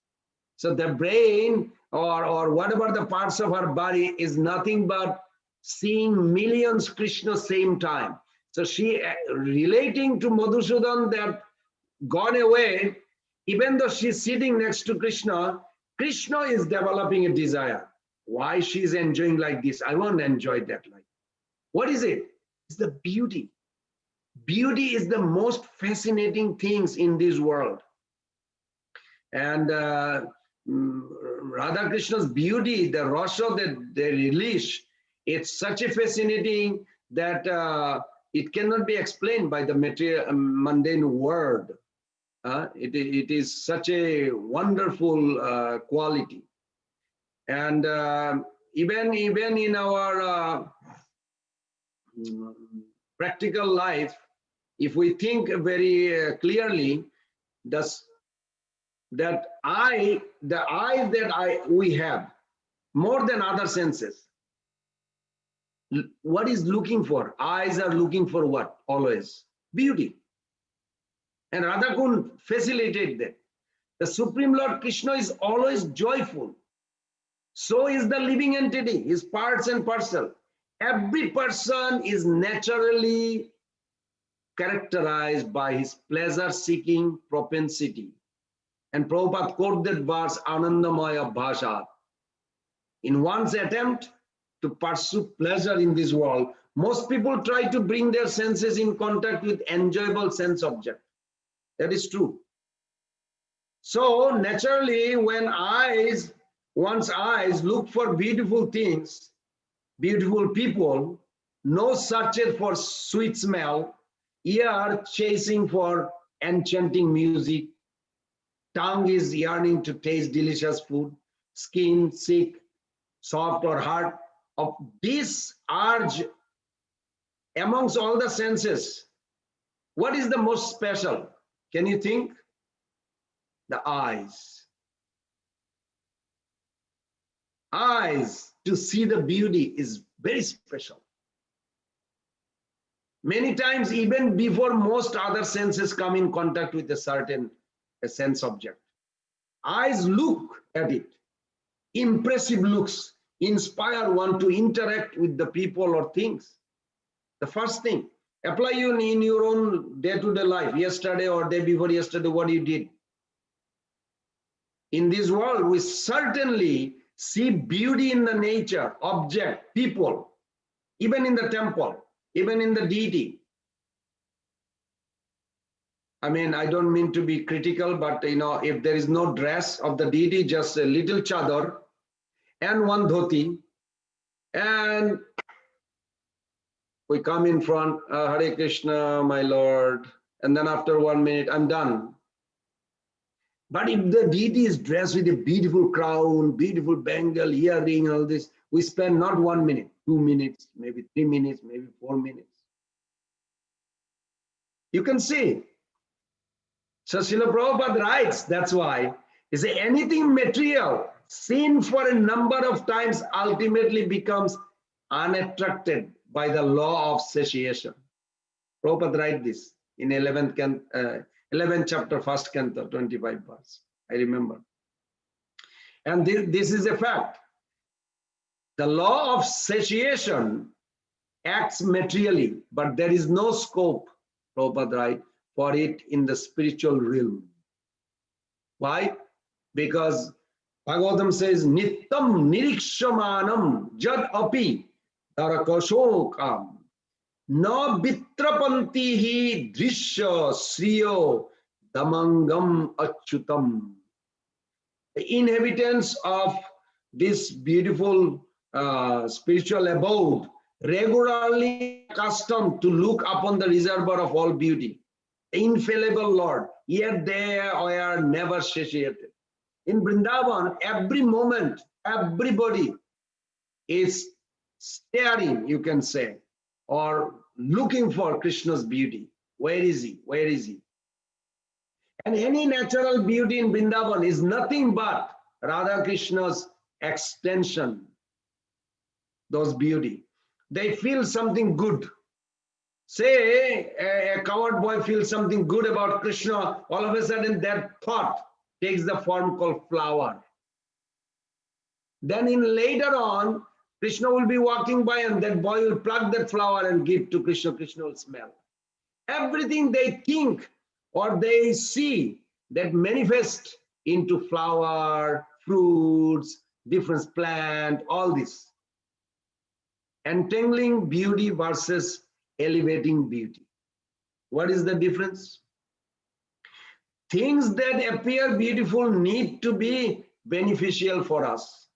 So the brain or whatever the parts of her body is nothing but seeing millions Krishna same time. So she relating to Madhusudan that gone away, even though she's sitting next to Krishna, Krishna is developing a desire. Why she's enjoying like this? I want to enjoy that life. What is it? It's the beauty. Beauty is the most fascinating things in this world. And Radha Krishna's beauty, the rasa that they release, it's such a fascinating that it cannot be explained by the material, mundane word. It is such a wonderful quality. And even in our practical life, if we think very clearly, the eyes that we have, more than other senses, what is looking for? Eyes are looking for what? Always beauty. And Radha Kund facilitate that. The Supreme Lord Krishna is always joyful. So is the living entity, his parts and parcel. Every person is naturally characterized by his pleasure-seeking propensity. And Prabhupada quoted that verse, Anandamaya Bhasha. In one's attempt to pursue pleasure in this world, most people try to bring their senses in contact with enjoyable sense object. That is true. So naturally, when one's eyes look for beautiful things, beautiful people, nose searches for sweet smell, ear chasing for enchanting music, tongue is yearning to taste delicious food, skin sick, soft or hard. Of this urge amongst all the senses, what is the most special? Can you think? The eyes. Eyes to see the beauty is very special. Many times, even before most other senses come in contact with a certain sense object, eyes look at it. Impressive looks inspire one to interact with the people or things. The first thing, apply you in your own day-to-day life, yesterday or day before yesterday, what you did. In this world, we certainly see beauty in the nature, object, people, even in the temple, even in the deity. I mean, I don't mean to be critical, but if there is no dress of the deity, just a little chadar and one dhoti, and we come in front, Hare Krishna, my Lord, and then after 1 minute, I'm done. But if the deity is dressed with a beautiful crown, beautiful bangle, earring, all this, we spend not 1 minute, 2 minutes, maybe 3 minutes, maybe 4 minutes. You can see. So Srila Prabhupada writes, that's why, he says anything material seen for a number of times ultimately becomes unattracted by the law of satiation. Prabhupada writes this in 11th chapter, 1st canto, 25 verse. I remember. And this is a fact. The law of satiation acts materially, but there is no scope, Prabhupada writes, for it in the spiritual realm. Why? Because Bhagavatam says, Nityam nirikshamanam jad api Tarakashokam. Na vitrapantihi drishya sriyo damangam achyutam. The inhabitants of this beautiful spiritual abode regularly accustomed to look upon the reservoir of all beauty, the infallible Lord, yet they are never satiated. In Vrindavan, every moment, everybody is staring, you can say, or looking for Krishna's beauty. Where is he? Where is he? And any natural beauty in Vrindavan is nothing but Radha Krishna's extension, those beauty. They feel something good. Say a coward boy feels something good about Krishna, all of a sudden that thought takes the form called flower. Then in later on, Krishna will be walking by and that boy will pluck that flower and give to Krishna. Krishna will smell. Everything they think or they see that manifest into flower, fruits, different plant, all this. Entangling beauty versus elevating beauty. What is the difference? Things that appear beautiful need to be beneficial for us.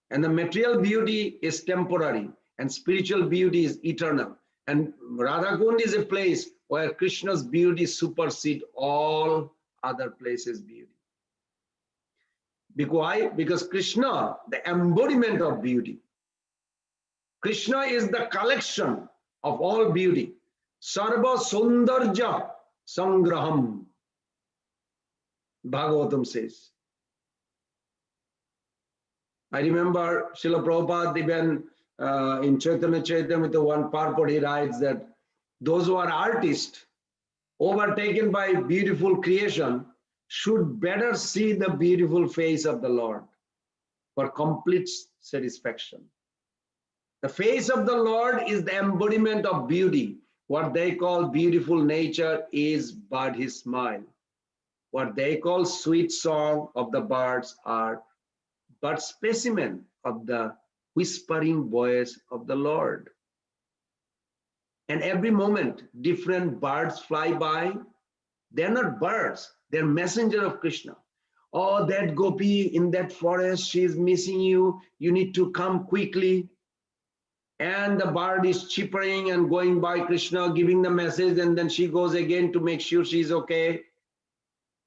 And the material beauty is temporary and spiritual beauty is eternal. And Radha Kund is a place where Krishna's beauty supersedes all other places' beauty. Why? Because Krishna, the embodiment of beauty. Krishna is the collection of all beauty. Sarva Sundarja Sangraham. Bhagavatam says. I remember Srila Prabhupada even in Chaitanya Charitamrita, one purport, he writes that those who are artists overtaken by beautiful creation should better see the beautiful face of the Lord for complete satisfaction. The face of the Lord is the embodiment of beauty. What they call beautiful nature is but his smile. What they call sweet song of the birds are but specimen of the whispering voice of the Lord. And every moment, different birds fly by. They're not birds, they're messenger of Krishna. Oh, that gopi in that forest, she is missing you. You need to come quickly. And the bird is chippering and going by Krishna, giving the message, and then she goes again to make sure she's okay.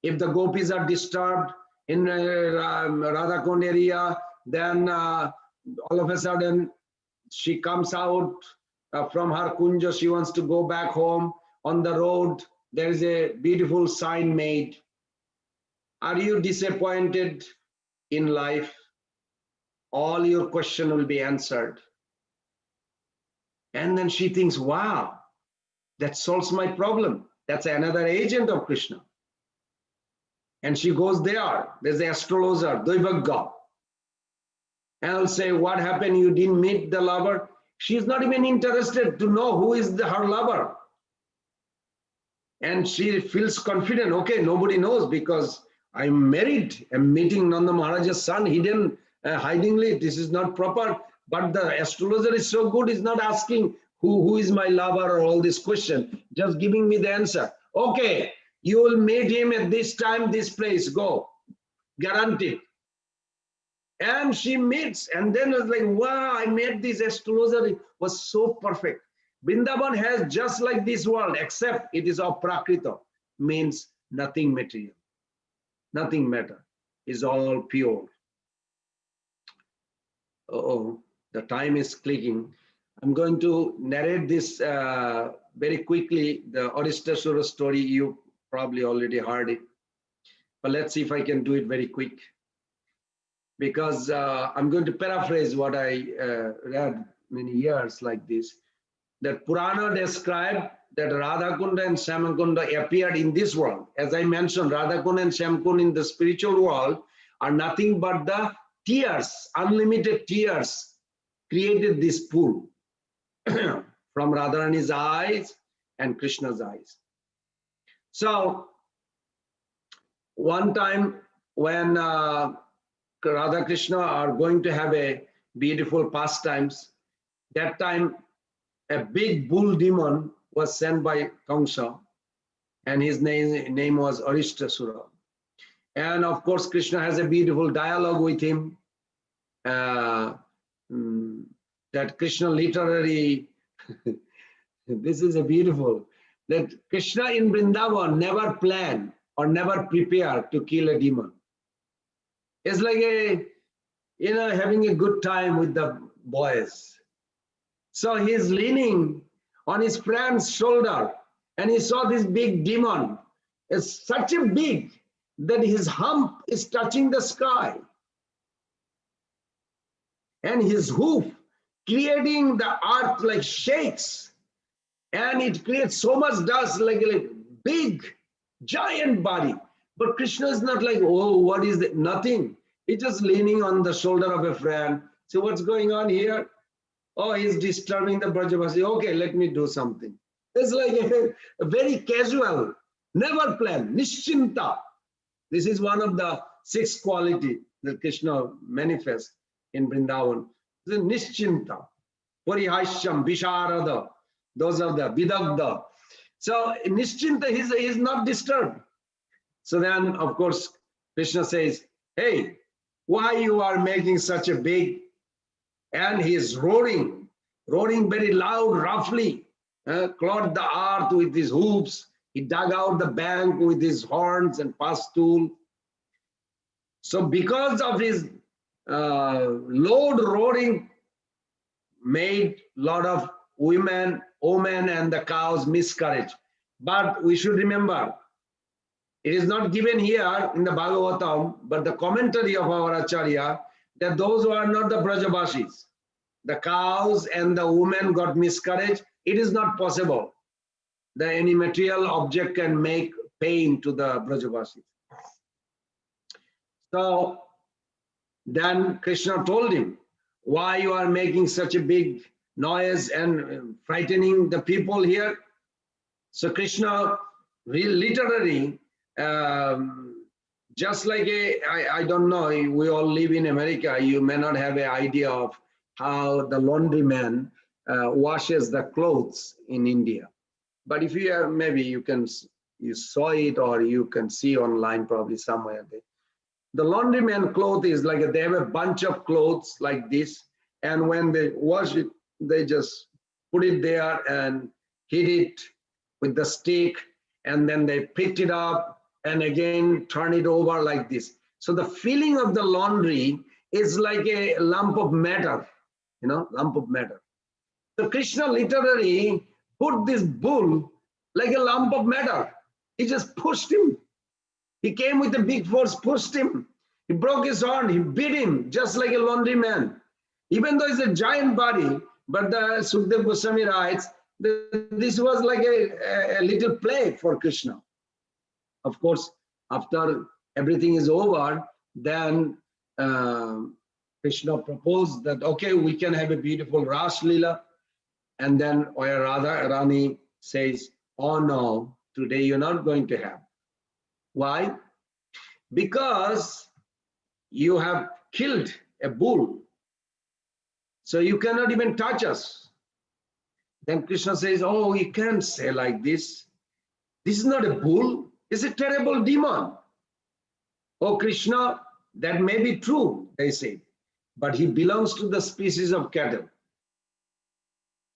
If the gopis are disturbed in Radha Kund area, then all of a sudden she comes out from her kunja. She wants to go back home. On the road, there is a beautiful sign made. Are you disappointed in life? All your questions will be answered. And then she thinks, wow, that solves my problem. That's another agent of Krishna. And she goes there. There's the astrologer, Daivagya. And I'll say, what happened? You didn't meet the lover? She's not even interested to know who is her lover. And she feels confident. Okay, nobody knows because I'm married. I'm meeting Nanda Maharaja's son hidden, hidingly. This is not proper. But the astrologer is so good, he's not asking who is my lover or all this question, just giving me the answer. Okay, you will meet him at this time, this place, go, guaranteed. And she meets, and then it's like, wow, I met this astrologer, it was so perfect. Vrindavan has just like this world, except it is of prakrita, means nothing material, nothing matter, is all pure. Oh, the time is clicking. I'm going to narrate this very quickly. The Aristasura story, you probably already heard it. But let's see if I can do it very quick. Because I'm going to paraphrase what I read many years like this. That Purana described that Radha Kunda and Shama Kunda appeared in this world. As I mentioned, Radha Kunda and Shama Kunda in the spiritual world are nothing but the tears, unlimited tears, created this pool from Radharani's eyes and Krishna's eyes. So one time when Radha Krishna are going to have a beautiful pastimes. That time, a big bull demon was sent by Kṛṣṇa, and his name was Arishtasura. And of course, Krishna has a beautiful dialogue with him. That Krishna literally, this is a beautiful, that Krishna in Vrindavan never planned or never prepared to kill a demon. It's like having a good time with the boys. So he's leaning on his friend's shoulder and he saw this big demon. It's such a big that his hump is touching the sky. And his hoof creating the earth like shakes. And it creates so much dust like a big, giant body. But Krishna is not like, oh, what is that? Nothing. He's just leaning on the shoulder of a friend. So what's going on here? Oh, he's disturbing the Brajavasi. Okay, let me do something. It's like a very casual, never planned, Nischinta. This is one of the 6 qualities that Krishna manifests in Vrindavan. The Nischinta, Parihashyam, Visharada, those are the Vidagda. So Nischinta, he's not disturbed. So then, of course, Krishna says, hey, why you are making such a big, and he is roaring very loud, roughly, clawed the earth with his hooves. He dug out the bank with his horns and pastool. So because of his loud roaring, made a lot of women and the cows miscarriage. But we should remember, it is not given here in the Bhagavatam, but the commentary of our Acharya, that those who are not the Brajavasis, the cows and the women got miscarriage. It is not possible that any material object can make pain to the Brajavasis. So then Krishna told him, why you are making such a big noise and frightening the people here? So Krishna literally, just like I don't know, we all live in America, you may not have an idea of how the laundryman washes the clothes in India. But if you have, maybe you saw it, or you can see online probably somewhere there. The laundryman cloth is like they have a bunch of clothes like this, and when they wash it, they just put it there and hit it with the stick, and then they picked it up and again turn it over like this. So the feeling of the laundry is like a lump of matter, lump of matter. So Krishna literally put this bull like a lump of matter. He just pushed him. He came with a big force, pushed him. He broke his horn, he beat him just like a laundryman. Even though it's a giant body, but the Sukdev Goswami writes, this was like a little play for Krishna. Of course, after everything is over, then Krishna proposed that, okay, we can have a beautiful Ras Leela. And then where Radha Rani says, oh no, today you're not going to have. Why? Because you have killed a bull. So you cannot even touch us. Then Krishna says, oh, you can't say like this. This is not a bull, it's a terrible demon. Oh Krishna, that may be true, they say, but he belongs to the species of cattle.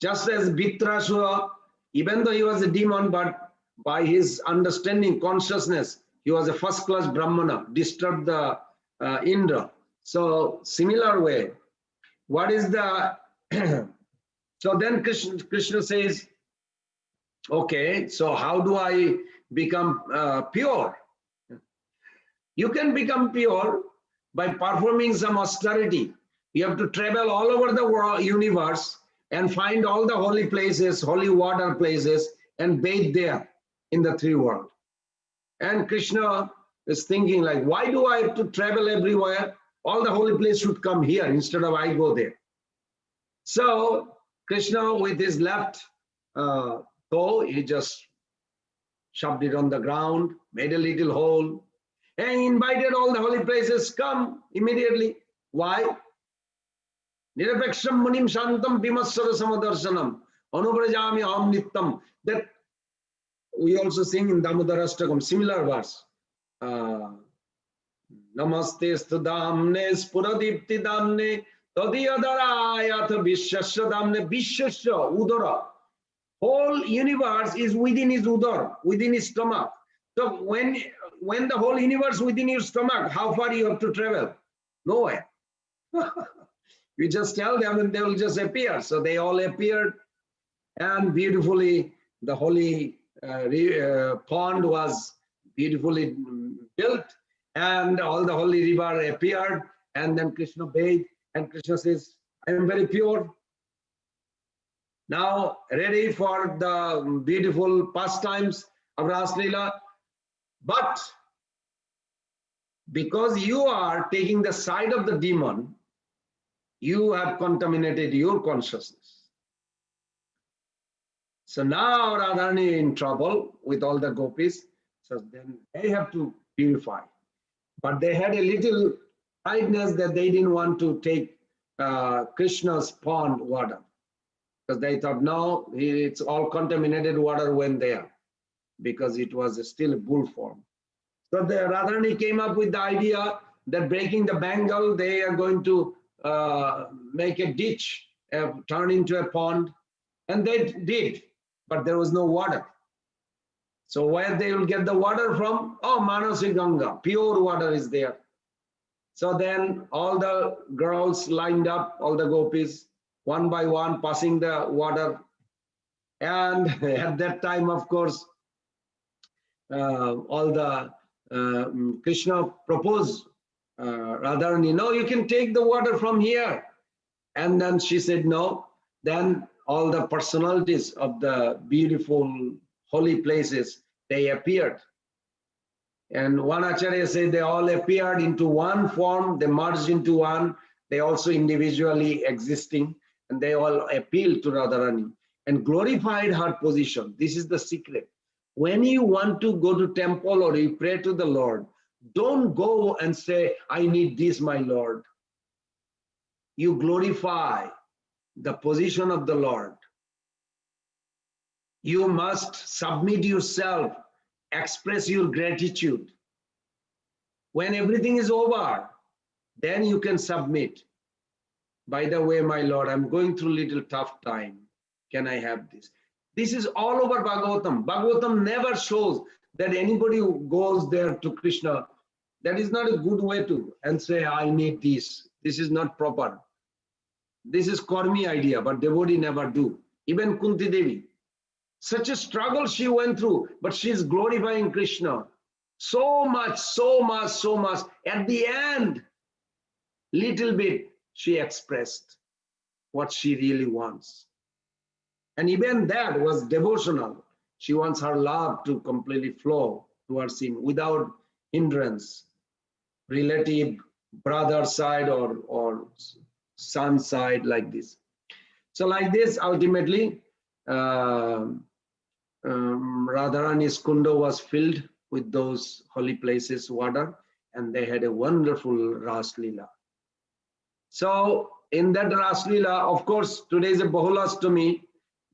Just as Vitrasura, even though he was a demon, but by his understanding, consciousness, he was a first-class Brahmana, disturbed the Indra. So similar way, what is the so then Krishna says, okay, so how do I become pure? You can become pure by performing some austerity. You have to travel all over the world, universe, and find all the holy places, holy water places, and bathe there in the 3 worlds. And Krishna is thinking like, why do I have to travel everywhere? All the holy place should come here instead of I go there. So Krishna with his left toe, he just shoved it on the ground, made a little hole, and invited all the holy places, come immediately. Why? Nirapeksham munim shantam bimassara samadarsanam anubrajami aham nityam. That we also sing in Damodarashtakam, similar verse. Namaste stadamne spuradipti damne tadiyadarayat vishasya damne vishasya udara. Whole universe is within his udar, within his stomach. So when the whole universe within your stomach, how far you have to travel? Nowhere. You just tell them and they will just appear. So they all appeared, and beautifully the holy pond was beautifully built, and all the holy river appeared, and then Krishna bathed, and Krishna says, I am very pure. Now ready for the beautiful pastimes of Ras Leela. But because you are taking the side of the demon, you have contaminated your consciousness. So now Radharani in trouble with all the gopis. So then they have to purify. But they had a little tightness that they didn't want to take Krishna's pond water. Because they thought, no, it's all contaminated water went there. Because it was still a bull form. So the Radharani came up with the idea that breaking the bangle, they are going to make a ditch, turn into a pond. And they did, but there was no water. So where they will get the water from? Oh, Manasi Ganga, pure water is there. So then all the girls lined up, all the gopis, one by one, passing the water. And at that time, of course, all the Krishna proposed Radharani, no, you can take the water from here. And then she said no. Then all the personalities of the beautiful holy places, they appeared. And one Acharya said they all appeared into one form, they merged into one, they also individually existing, and they all appealed to Radharani and glorified her position. This is the secret. When you want to go to temple or you pray to the Lord, don't go and say, I need this, my Lord. You glorify the position of the Lord. You must submit yourself, express your gratitude. When everything is over, then you can submit. By the way, my Lord, I'm going through a little tough time. Can I have this? This is all over Bhagavatam. Bhagavatam never shows that anybody who goes there to Krishna, that is not a good way to, and say, I need this. This is not proper. This is Karmi idea, but devotee never do. Even Kunti Devi. Such a struggle she went through, but she's glorifying Krishna. So much, so much, so much. At the end, little bit, she expressed what she really wants. And even that was devotional. She wants her love to completely flow towards him without hindrance, relative, brother side or son side, like this. So like this, ultimately, Radharani's kunda was filled with those holy places, water, and they had a wonderful Ras Leela. So in that Ras Leela, of course, today is a Bahulashtami.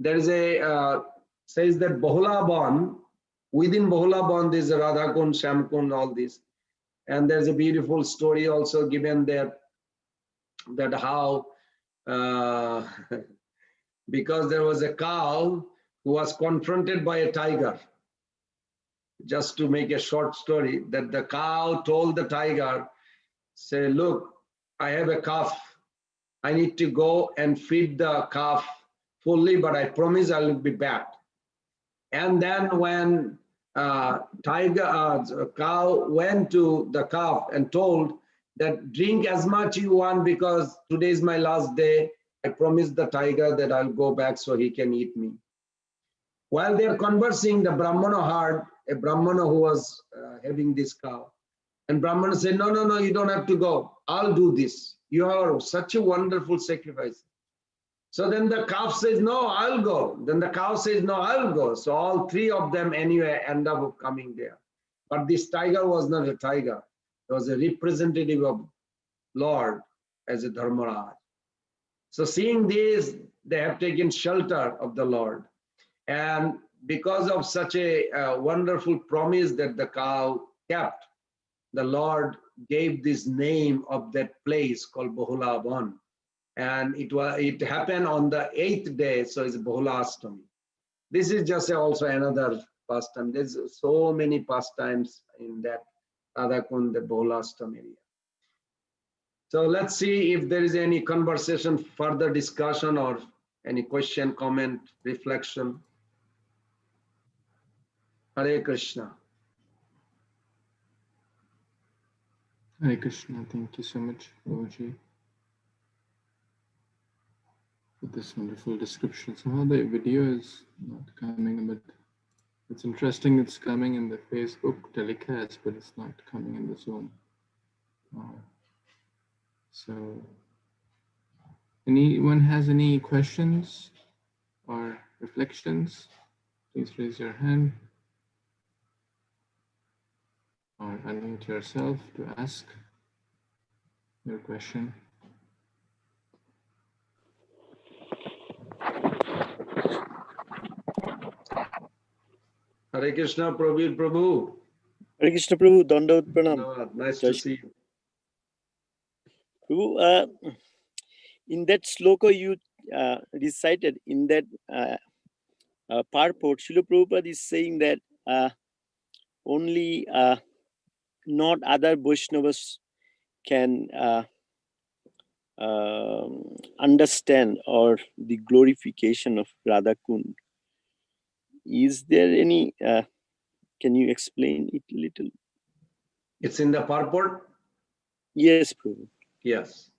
There is a, says that Bahulaban, within Bahulaban there is a Radhakund, Shamkund, all this. And there's a beautiful story also given there, that how, because there was a cow who was confronted by a tiger. Just to make a short story, that the cow told the tiger, say, look, I have a calf. I need to go and feed the calf fully, but I promise I will be back. And then when cow went to the calf and told that drink as much you want because today is my last day. I promised the tiger that I'll go back so he can eat me. While they're conversing, the Brahmana heard a Brahmana who was having this cow. And Brahmana said, no, no, no, you don't have to go. I'll do this. You have such a wonderful sacrifice. So then the calf says, no, I'll go. Then the cow says, no, I'll go. So all three of them anyway end up coming there. But this tiger was not a tiger. It was a representative of Lord as a Dharmaraj. So seeing this, they have taken shelter of the Lord. And because of such a wonderful promise that the cow kept, the Lord gave this name of that place called Bahulavan. And it happened on the 8th day, so it's Bahulastami. This is just also another pastime. There's so many pastimes in that Radhakund, the Bahulastami area. So let's see if there is any conversation, further discussion, or any question, comment, reflection. Hare Krishna. Hare Krishna. Thank you so much, Prabhuji, for this wonderful description. Somehow the video is not coming, but it's interesting. It's coming in the Facebook telecast, but it's not coming in the Zoom. So, anyone has any questions or reflections? Please raise your hand or unmute yourself to ask your question. Hare Krishna, Prabhu. Hare Krishna, Prabhu. Dandavat Pranam. Nice to see you. Prabhu, in that sloka you recited, in that purport, Srila Prabhupada is saying that only not other Vaishnavas can understand or the glorification of Radha Kund. Is there any, can you explain it a little? It's in the purport? Yes, Prabhu. Yes.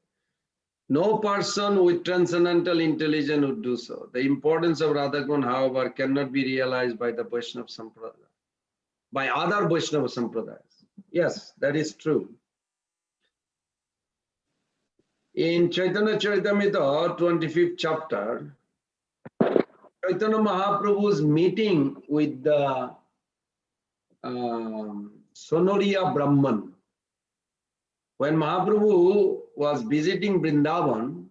No person with transcendental intelligence would do so. The importance of Radhakund, however, cannot be realized by the Vaishnava Sampradaya, by other Vaishnava Sampradayas. Yes, that is true. In Chaitanya Charitamrita, 25th chapter, Chaitanya Mahaprabhu's meeting with the Sonoria Brahman. When Mahaprabhu was visiting Vrindavan,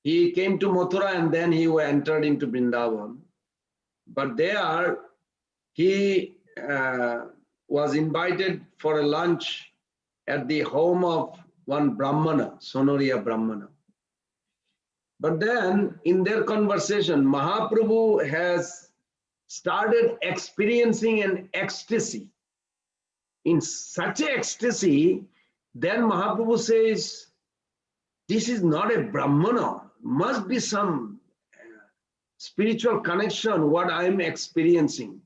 he came to Mathura and then he entered into Vrindavan. But there he was invited for a lunch at the home of one Brahmana, Sonoria Brahmana. But then in their conversation, Mahaprabhu has started experiencing an ecstasy. In such an ecstasy, then Mahaprabhu says, this is not a Brahmana, must be some spiritual connection, what I am experiencing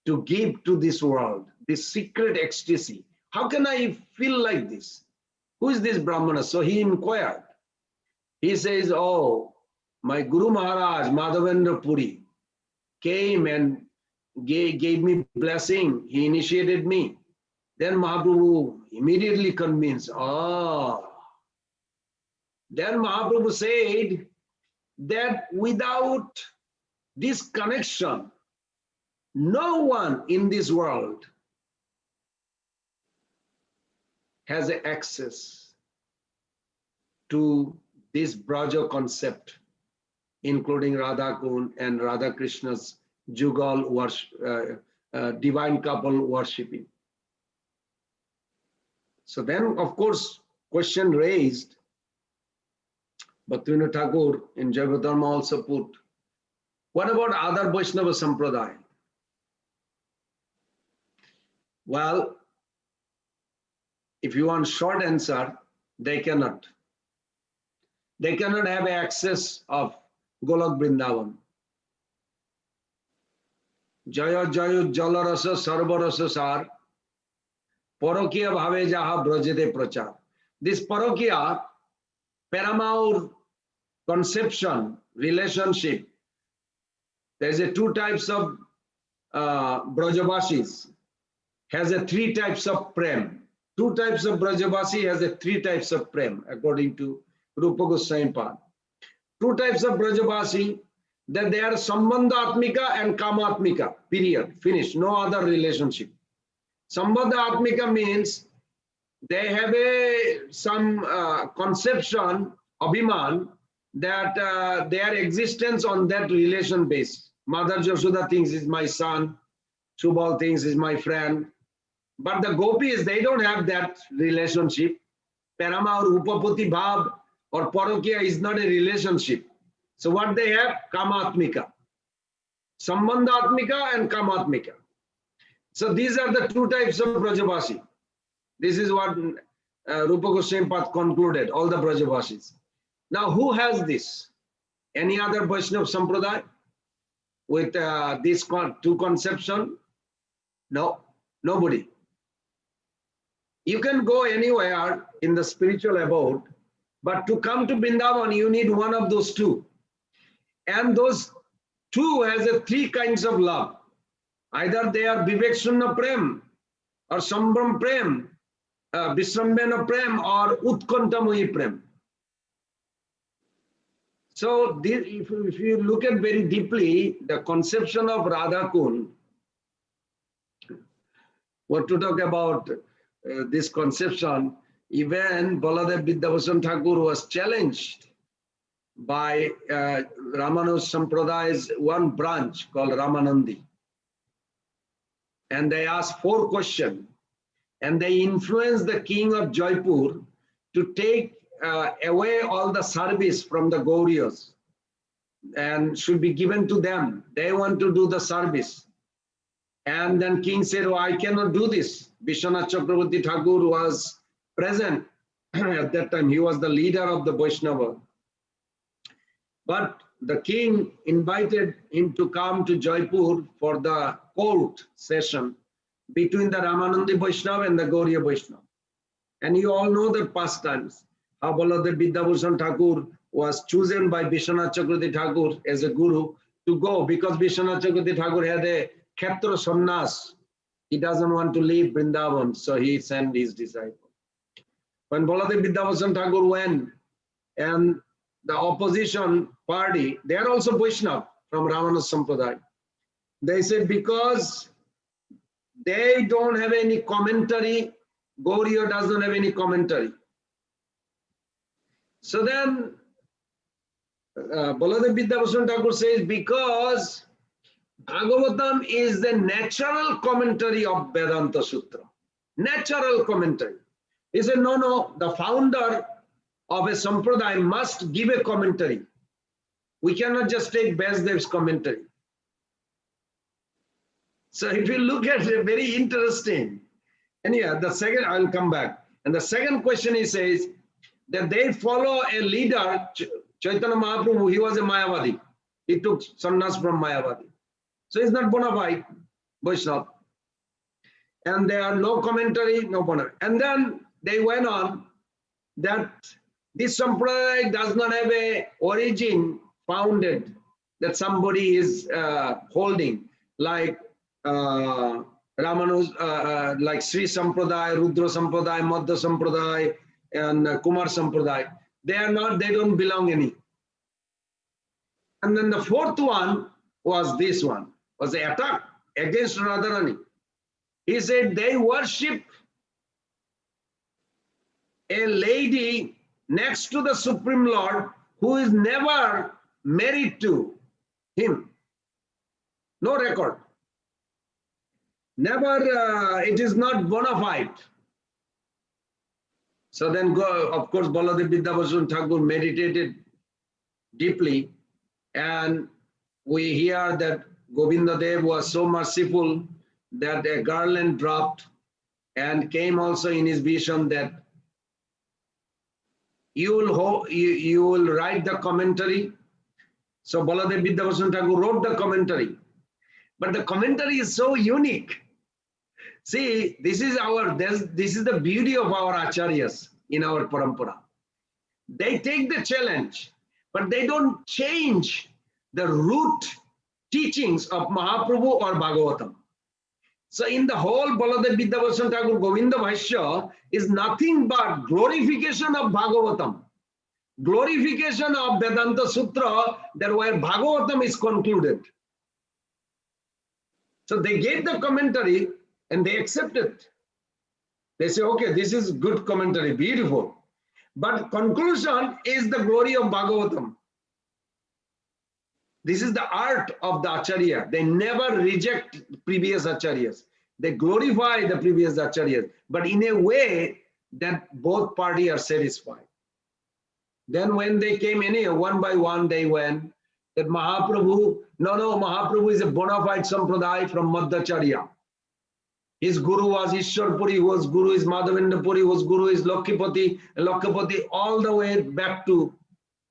to give to this world, this secret ecstasy. How can I feel like this? Who is this Brahmana? So he inquired. He says, oh, my Guru Maharaj, Madhavendra Puri, came and gave me blessing. He initiated me. Then Mahaprabhu immediately convinced, Then Mahaprabhu said that without this connection, no one in this world has access to this Braja concept, including Radha Kund and Radha Krishna's Jugal worship, divine couple worshipping. So then, of course, question raised, Bhaktivinoda Thakur in Jaiva also put, what about other Vaishnava Sampradaya? Well, if you want short answer, they cannot. They cannot have access of Golok Vrindavan. Jaya Jaya Jalarasa Sarvarasa Sar Parokiya Bhave Jaha Brajete Prachar. This Parokiya, paramount conception, relationship. There's a two types of Brajavasis, has a three types of prem. Two types of Brajavasi has a three types of prem, according to Rupa Goswami Pad. Two types of Brajavasi, that they are Sambandhatmika and Kamatmika, period, finish, no other relationship. Sambandhatmika means they have some conception, abhiman, that their existence on that relation base. Mother Yashoda thinks is my son, Subal thinks is my friend. But the gopis, they don't have that relationship. Parama or Upapati Bhav or Parokia is not a relationship. So what they have? Kamatmika. Sambandhatmika and Kamatmika. So these are the two types of Brajavasi. This is what Rupa Goswami Path concluded, all the Brajavasis. Now who has this? Any other Vaishnava Sampradaya with these two conception? No, nobody. You can go anywhere in the spiritual abode, but to come to Vrindavan, you need one of those two. And those two has three kinds of love. Either they are Vivek Shunna Prem, or Sambram Prem, Visrambena Prem, or Utkantamohi Prem. So if you look at very deeply, the conception of Radha Kund, what to talk about this conception, even Baladev Vidyabhushan Thakur was challenged by Ramanuja Sampradaya's one branch called Ramanandi. And they asked 4 questions, and they influenced the king of Jaipur to take away all the service from the Gauriyas and should be given to them. They want to do the service. And then king said, oh, I cannot do this. Vishwanath Chakravarti Thakur was present at that time. He was the leader of the Vaishnava. But the king invited him to come to Jaipur for the court session between the Ramanandi Vaishnava and the Gauriya Vaishnava. And you all know the pastimes, how Baladev Vidyabhushan Thakur was chosen by Vishwanath Chakravarti Thakur as a guru to go, because Vishwanath Chakravarti Thakur had a Khetra Sannyas. He doesn't want to leave Vrindavan, so he sent his disciple. When Baladev Vidyabhushan Thakur went, and the opposition party, they are also Vaishnava from Ramanuja Sampradaya. They said because they don't have any commentary, Gauriya doesn't have any commentary. So then Baladev Vidyabhushan Thakur says, because Bhagavatam is the natural commentary of Vedanta Sutra. Natural commentary. He said, no, the founder of a sampradaya must give a commentary. We cannot just take Vyasdev's commentary. So if you look at it, very interesting. And yeah, the second, I'll come back. And the second question he says that they follow a leader, Chaitanya Mahaprabhu. He was a Mayavadi. He took sannyas from Mayavadi. So he's not bona fide Vaishnava. And there are no commentary, no bona fide. And then they went on that this sampradaya does not have a origin founded that somebody is holding, like Ramanus, like Sri Sampradaya, Rudra Sampradaya, Madhya Sampradaya, and Kumar Sampradaya. They are not, they don't belong any. And then the fourth one was this one, was the attack against Radharani. He said they worship a lady next to the Supreme Lord who is never married to him. No record. Never, it is not bona fide. So then, of course, Baladev Vidyabhushan Thakur meditated deeply, and we hear that Govinda Dev was so merciful that a garland dropped and came also in his vision that you will write the commentary. So Baladev Vidyabhushan Thakur wrote the commentary. But the commentary is so unique. See, this is the beauty of our acharyas in our parampara. They take the challenge, but they don't change the root teachings of Mahaprabhu or Bhagavatam. So in the whole Baladev Vidyabhushan Thakur Govinda Bhashya is nothing but glorification of Bhagavatam, glorification of Vedanta Sutra, that where Bhagavatam is concluded. So they gave the commentary and they accepted. They say, okay, this is good commentary, beautiful. But conclusion is the glory of Bhagavatam. This is the art of the Acharya. They never reject previous Acharyas. They glorify the previous Acharyas, but in a way that both parties are satisfied. Then when they came in, one by one they went, that Mahaprabhu, no, Mahaprabhu is a bona fide sampradaya from Madhacharya. His guru was Ishwarpuri, whose guru is Madhavendra-puri, whose guru is Lokapati, all the way back to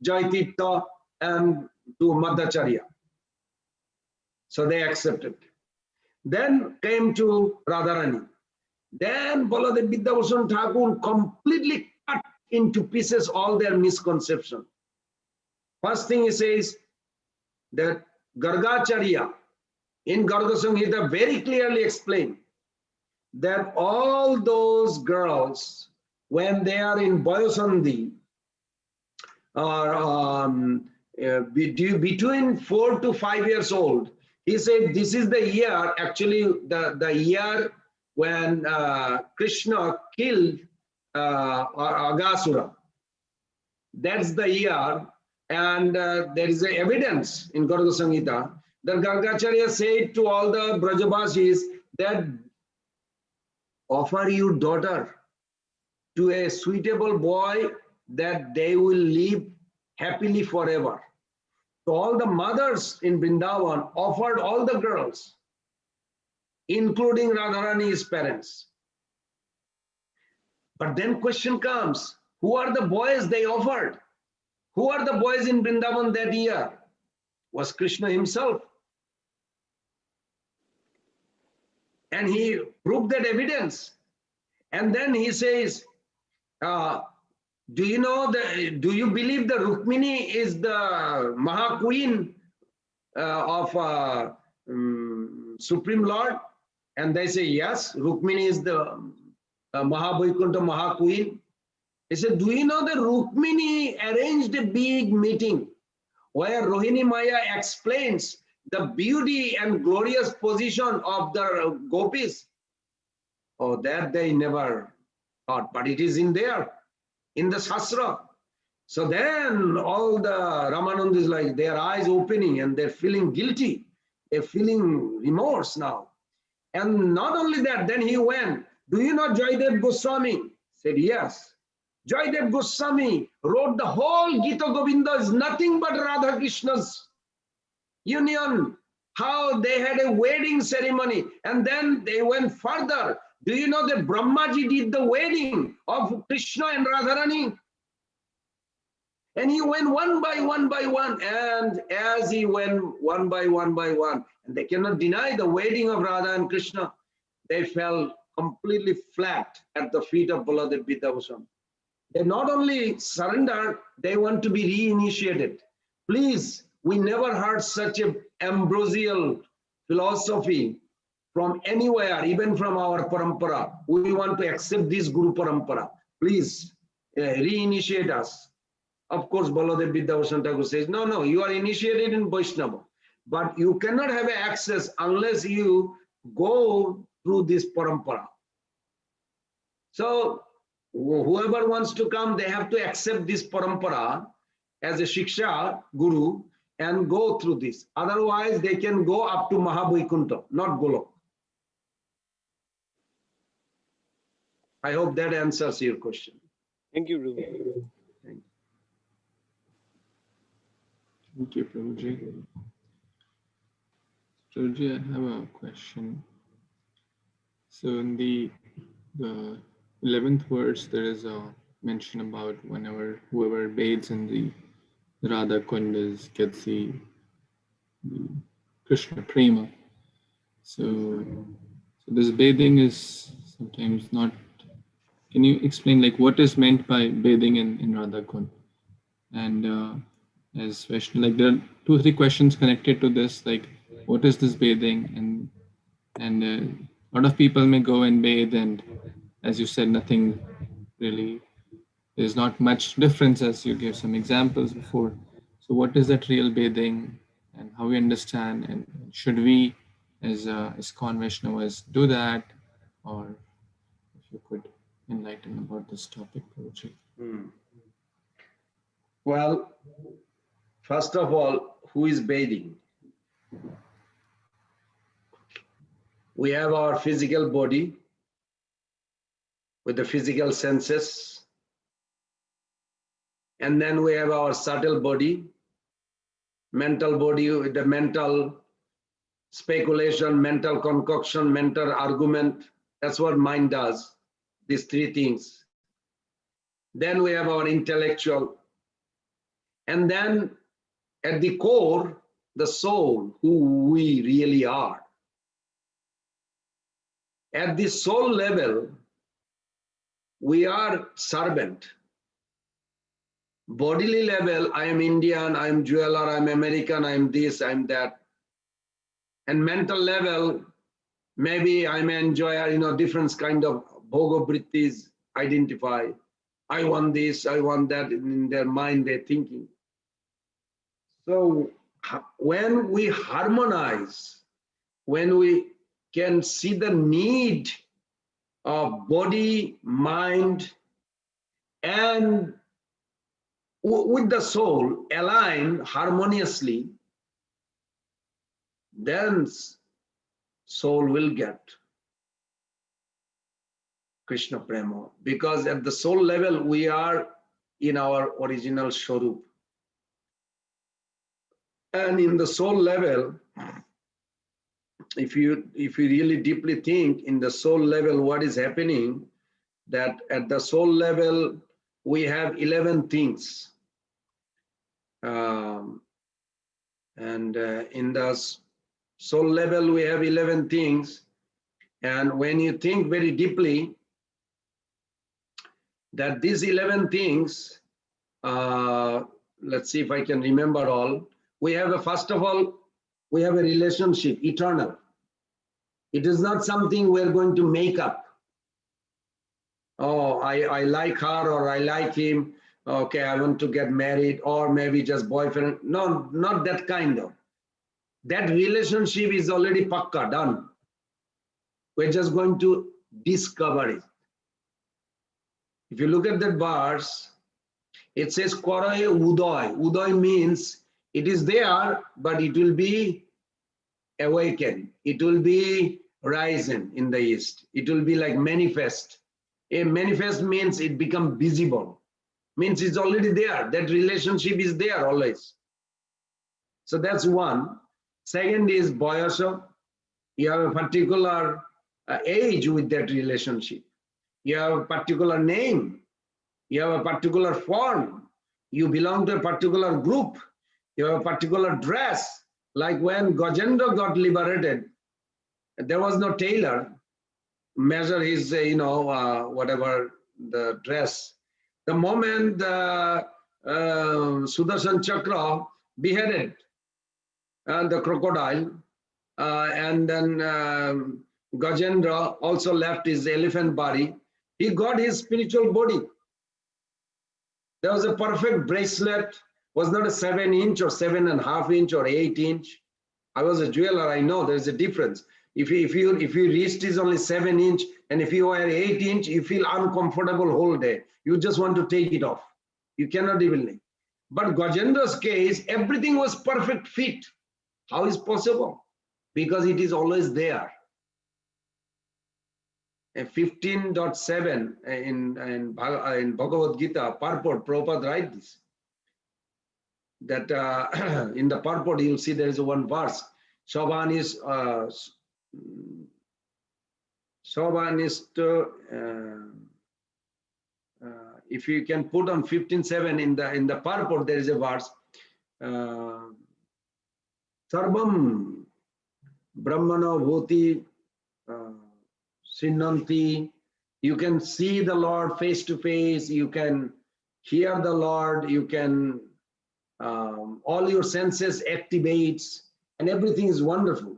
Jaitirtha and to Madhacharya. So they accepted. Then came to Radharani. Then Baladev Vidyabhushan Thakur completely cut into pieces all their misconception. First thing he says that Gargacharya in Garga Samhita very clearly explained that all those girls, when they are in Bayasandhi, are between 4 to 5 years old, he said this is the year, actually the year when Kṛṣṇa killed Agasura. That's the year, and there is evidence in Garga Samhita that Gargacharya said to all the Brajavasis that offer your daughter to a suitable boy that they will live happily forever. So all the mothers in Vrindavan offered all the girls, including Radharani's parents. But then question comes, who are the boys they offered? Who are the boys in Vrindavan that year? Was Kṛṣṇa himself. And he proved that evidence. And then he says, do you believe the Rukmini is the Maha Queen of Supreme Lord? And they say, yes, Rukmini is the Maha Maha Queen. He said, do you know that Rukmini arranged a big meeting where Rohini Maya explains the beauty and glorious position of the gopis? Oh, that they never thought, but it is in there, in the Shastra. So then all the Ramananda is like, their eyes opening and they're feeling guilty. They're feeling remorse now. And not only that, then he went, do you know Jaidev Goswami? Said, yes. Jaidev Goswami wrote the whole Gita Govinda is nothing but Radha Krishna's union. How they had a wedding ceremony. And then they went further. Do you know that Brahmaji did the wedding of Kṛṣṇa and Radharani? And he went one by one. And as he went one by one, and they cannot deny the wedding of Radha and Kṛṣṇa, they fell completely flat at the feet of Baladev Vidyabhushan. They not only surrendered, they want to be reinitiated. Please, we never heard such an ambrosial philosophy from anywhere, even from our parampara. We want to accept this Guru parampara. Please reinitiate us. Of course, Baladev Vidyabhushan Thakur says, no, you are initiated in Vaishnava, but you cannot have access unless you go through this parampara. So whoever wants to come, they have to accept this parampara as a Shiksha Guru and go through this. Otherwise, they can go up to Mahavaikunta, not Golok. I hope that answers your question. Thank you, Prabhu. Thank you, Prabhuji. Prabhuji, I have a question. So in the 11th verse, there is a mention about whoever bathes in the Radha Kundas gets the Kṛṣṇa Prema. So this bathing is sometimes not. Can you explain what is meant by bathing in Radha Kund? And as Vaishnav, there are 2 or 3 questions connected to this, what is this bathing? And a lot of people may go and bathe, and as you said, nothing really, there's not much difference, as you gave some examples before. So what is that real bathing, and how we understand, and should we as ISKCON Vaishnavas do that, or if you could enlighten about this topic, Prabhuji. Well, first of all, who is bathing. We have our physical body with the physical senses. And then we have our subtle body, mental body with the mental speculation, mental concoction, mental argument. That's what mind does, these three things. Then we have our intellectual. And then at the core, the soul, who we really are. At the soul level, we are servant. Bodily level, I am Indian, I am jeweler, I am American, I am this, I am that. And mental level, maybe I may enjoy, different kind of bhoga-vrittis identify. I want this, I want that, in their mind, they're thinking. So when we harmonize, when we can see the need of body, mind, and with the soul align harmoniously, then soul will get Krishna Prema. Because at the soul level, we are in our original Swarup. And in the soul level, if you really deeply think in the soul level, what is happening, that at the soul level, we have 11 things. In the soul level, we have 11 things. And when you think very deeply, that these 11 things, let's see if I can remember all. We have first of all, we have a relationship, eternal. It is not something we're going to make up. Oh, I like her or I like him. Okay, I want to get married, or maybe just boyfriend. No, not that kind of. That relationship is already pakka, done. We're just going to discover it. If you look at that verse, it says Karaye Uday. Uday means it is there, but it will be awakened. It will be rising in the east. It will be like manifest. A manifest means it becomes visible. Means it's already there. That relationship is there always. So that's one. Second is Boyasa. You have a particular age with that relationship. You have a particular name. You have a particular form. You belong to a particular group. You have a particular dress. Like when Gajendra got liberated, there was no tailor measure his, whatever the dress. The moment Sudarshan Chakra beheaded the crocodile, and then Gajendra also left his elephant body, he got his spiritual body. There was a perfect bracelet, was not a 7-inch or 7.5 inch or 8 inch. I was a jeweler, I know there's a difference. If your wrist is only 7 inch and if you wear 8 inch, you feel uncomfortable whole day. You just want to take it off. You cannot even. But Gajendra's case, everything was perfect fit. How is possible? Because it is always there. 15.7 in Bhagavad Gita, purport, Prabhupada write this. That in the purport, you'll see there is one verse. Shaban is if you can put on 15.7 in the purport, there is a verse. Sarvam Brahmana Bhoti Srinanti. You can see the Lord face to face. You can hear the Lord. You can, all your senses activates and everything is wonderful.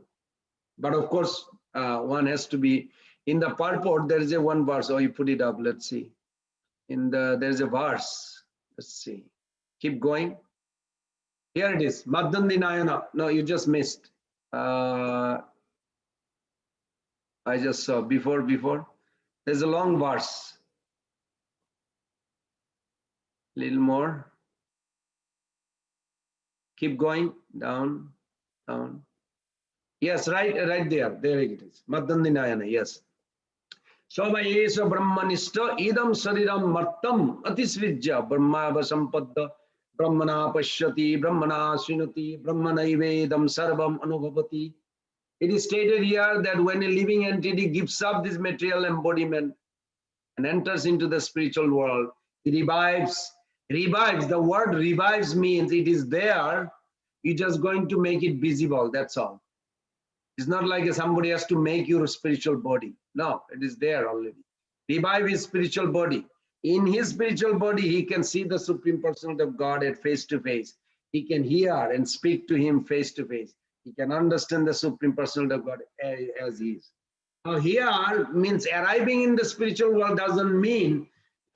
But of course, one has to be, in the purport, there is a one verse. Oh, you put it up, let's see. There's a verse, let's see. Keep going. Here it is, Madhandinayana. No, you just missed. I just saw before. There's a long verse. Little more. Keep going, down, down. Yes, right there. There it is. Madandinayana, yes. Sevaya brahmanishta idam sariram martam atisvijya brahmava sampadda brahmana pashyati brahmana srinati brahmanaivedam sarvam anubhavati. It is stated here that when a living entity gives up this material embodiment and enters into the spiritual world, it revives. Revives, the word revives means it is there, you're just going to make it visible, that's all. It's not like somebody has to make your spiritual body. No, it is there already. Revive his spiritual body. In his spiritual body, he can see the Supreme Personality of Godhead face to face. He can hear and speak to him face to face. He can understand the Supreme Personality of God as he is. Now here means arriving in the spiritual world doesn't mean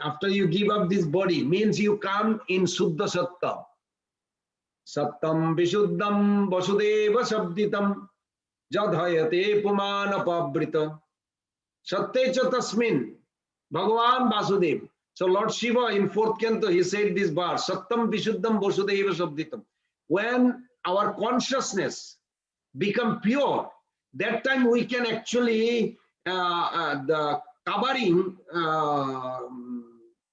after you give up this body, means you come in Suddha Satta. Sattam Vishuddham Vasudeva Sabditam Jadhayate Pumana Pabrita Sattecha Tasmin Bhagavan Vasudev. So Lord Shiva in 4th canto, he said this bar, Sattam Vishuddham Vasudeva Sabditam. When our consciousness become pure, that time we can actually, the covering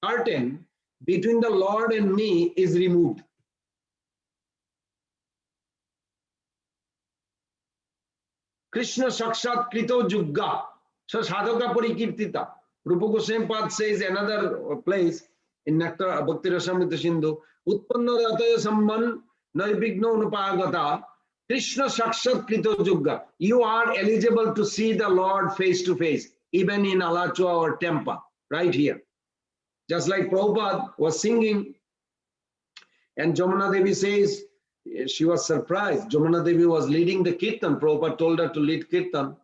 curtain between the Lord and me is removed. Kṛṣṇa Sakshat Krito Jugga. So Sadhaka Parikirtita. Rupa Goswami Pad says another place in Nectar Bhakti Rasamrita Sindhu, Utpanna Rataya Samman Naibigno Nupagata Kṛṣṇa Sakshat Krito Jugga. You are eligible to see the Lord face to face, even in Alachua or Tempa, right here. Just like Prabhupada was singing, and Jamuna Devi says, she was surprised. Jamuna Devi was leading the Kirtan. Prabhupada told her to lead Kirtan.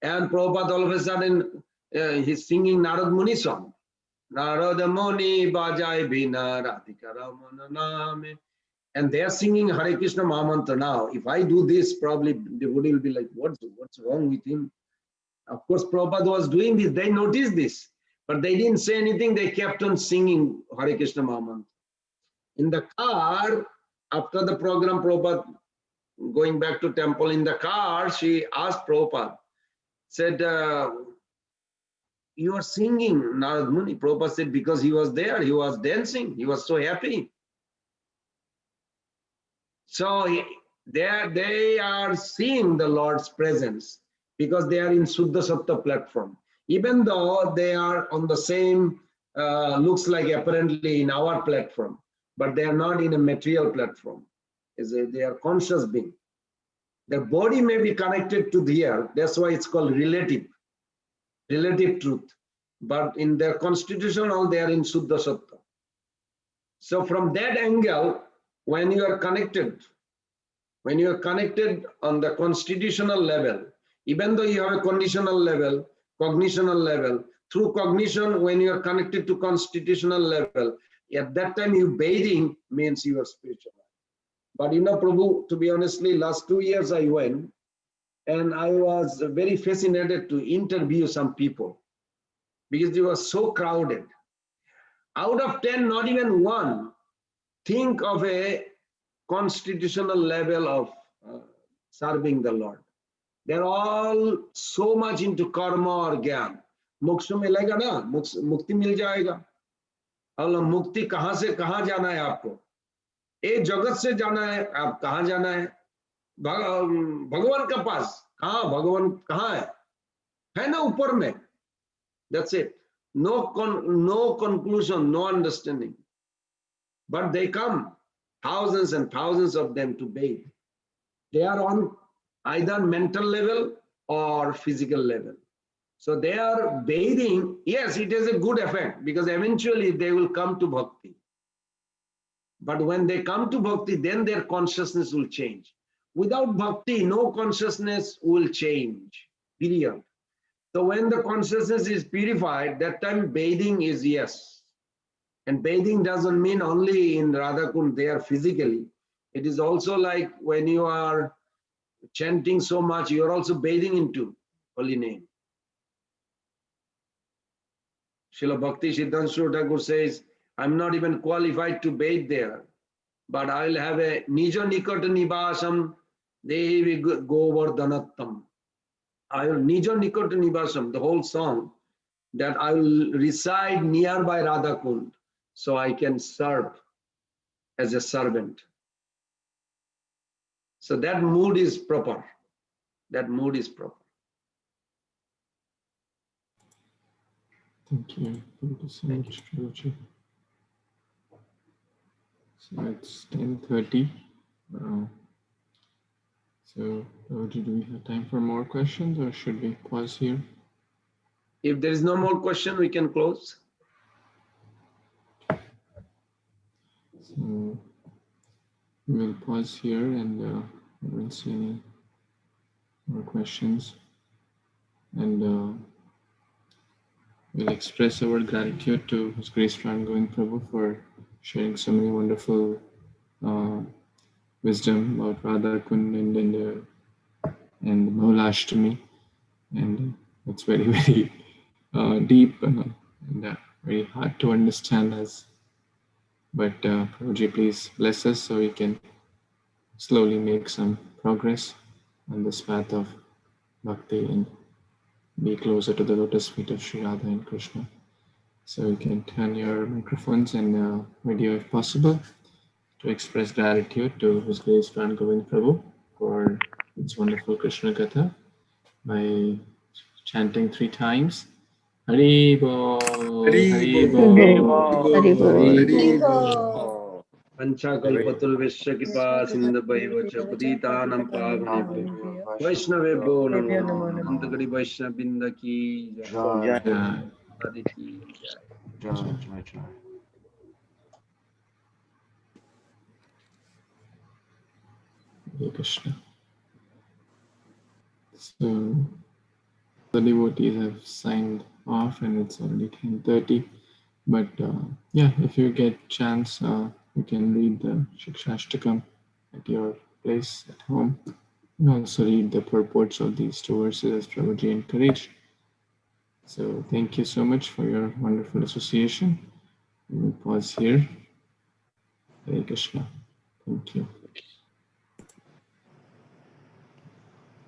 And Prabhupada all of a sudden, he's singing Narad Muni song. Narad Muni Bajai Bina Radhika Ramana Name. And they are singing Hare Krishna Mahamantra now. If I do this, probably the devotee will be like, what's wrong with him? Of course, Prabhupada was doing this. They noticed this. But they didn't say anything. They kept on singing Hare Krishna Mahamantra. In the car, after the program, Prabhupada going back to temple, in the car, she asked Prabhupada, said, you are singing Narad Muni. Prabhupada said, because he was there, he was dancing, he was so happy. So they are seeing the Lord's presence because they are in Suddha Satta platform. Even though they are on the same, looks like apparently in our platform, but they are not in a material platform. They are conscious being. Their body may be connected to the earth. That's why it's called relative truth. But in their constitutional, they are in Suddha Satta. So from that angle, when you are connected on the constitutional level, even though you have a conditional level, cognitional level, through cognition, when you are connected to constitutional level, at that time you bathing means you are spiritual. But you know, Prabhu, to be honestly, last 2 years I went and I was very fascinated to interview some people because it was so crowded. Out of 10, not even one think of a constitutional level of serving the Lord. They're all so much into karma or gyan. Moksha milega na, mukti mil jayega. Allah, mukti kahan se kahan jana hai aapko? ए जगत से जाना है, आप कहाँ जाना है? भगवान का पास कहाँ? भगवान कहाँ है ना ऊपर में. That's it. No conclusion, no understanding. But they come, thousands and thousands of them to bathe. They are on either mental level or physical level. So they are bathing. Yes, it has a good effect because eventually they will come to bhakti. But when they come to bhakti, then their consciousness will change. Without bhakti, no consciousness will change, period. So when the consciousness is purified, that time bathing is yes. And bathing doesn't mean only in Radha Kund there physically. It is also like when you are chanting so much, you are also bathing into holy name. Srila Bhakti Siddhanta Thakur says, I'm not even qualified to bathe there. but I will have a Nijo Nikota Nibasam Devi Govardhanattam. I will Nijo Nikota Nibasam, the whole song, that I will reside nearby Radha Kund, so I can serve as a servant. So that mood is proper. That mood is proper. Thank you. Thank you so much, Prabhuji. So it's 10:30. So, Prabhuji, do we have time for more questions, or should we pause here? If there is no more question, we can close. So we'll pause here, and I don't see any more questions. And we'll express our gratitude to His Grace Prana Govinda Prabhu for sharing so many wonderful wisdom about Radha Kund and Mahalashtami. And it's very, very deep and very hard to understand but Prabhuji, please bless us so we can slowly make some progress on this path of bhakti and be closer to the lotus feet of Śrī Rādhā and Kṛṣṇa. So you can turn your microphones and video if possible to express gratitude to His Grace Prana Govinda Prabhu for its wonderful Kṛṣṇa Katha by chanting 3 times. Hari Bol, Hari Bol, Hari Bol. Panchakalpatul Vishyakipa Sindhabhaivacha Patitanam Pavanebhyo Vaishnavebhyo Namo Nantagadi Vaishnavabinda ki Jai. Radhe ki Jai. Hare Krishna. So the devotees have signed off and it's already 10:30. But yeah, if you get chance, you can read the Shikshashtakam at your place at home. And also read the purports of these 2 verses as Prabhuji encouraged. So thank you so much for your wonderful association. We will pause here. Hare Krishna. Thank you.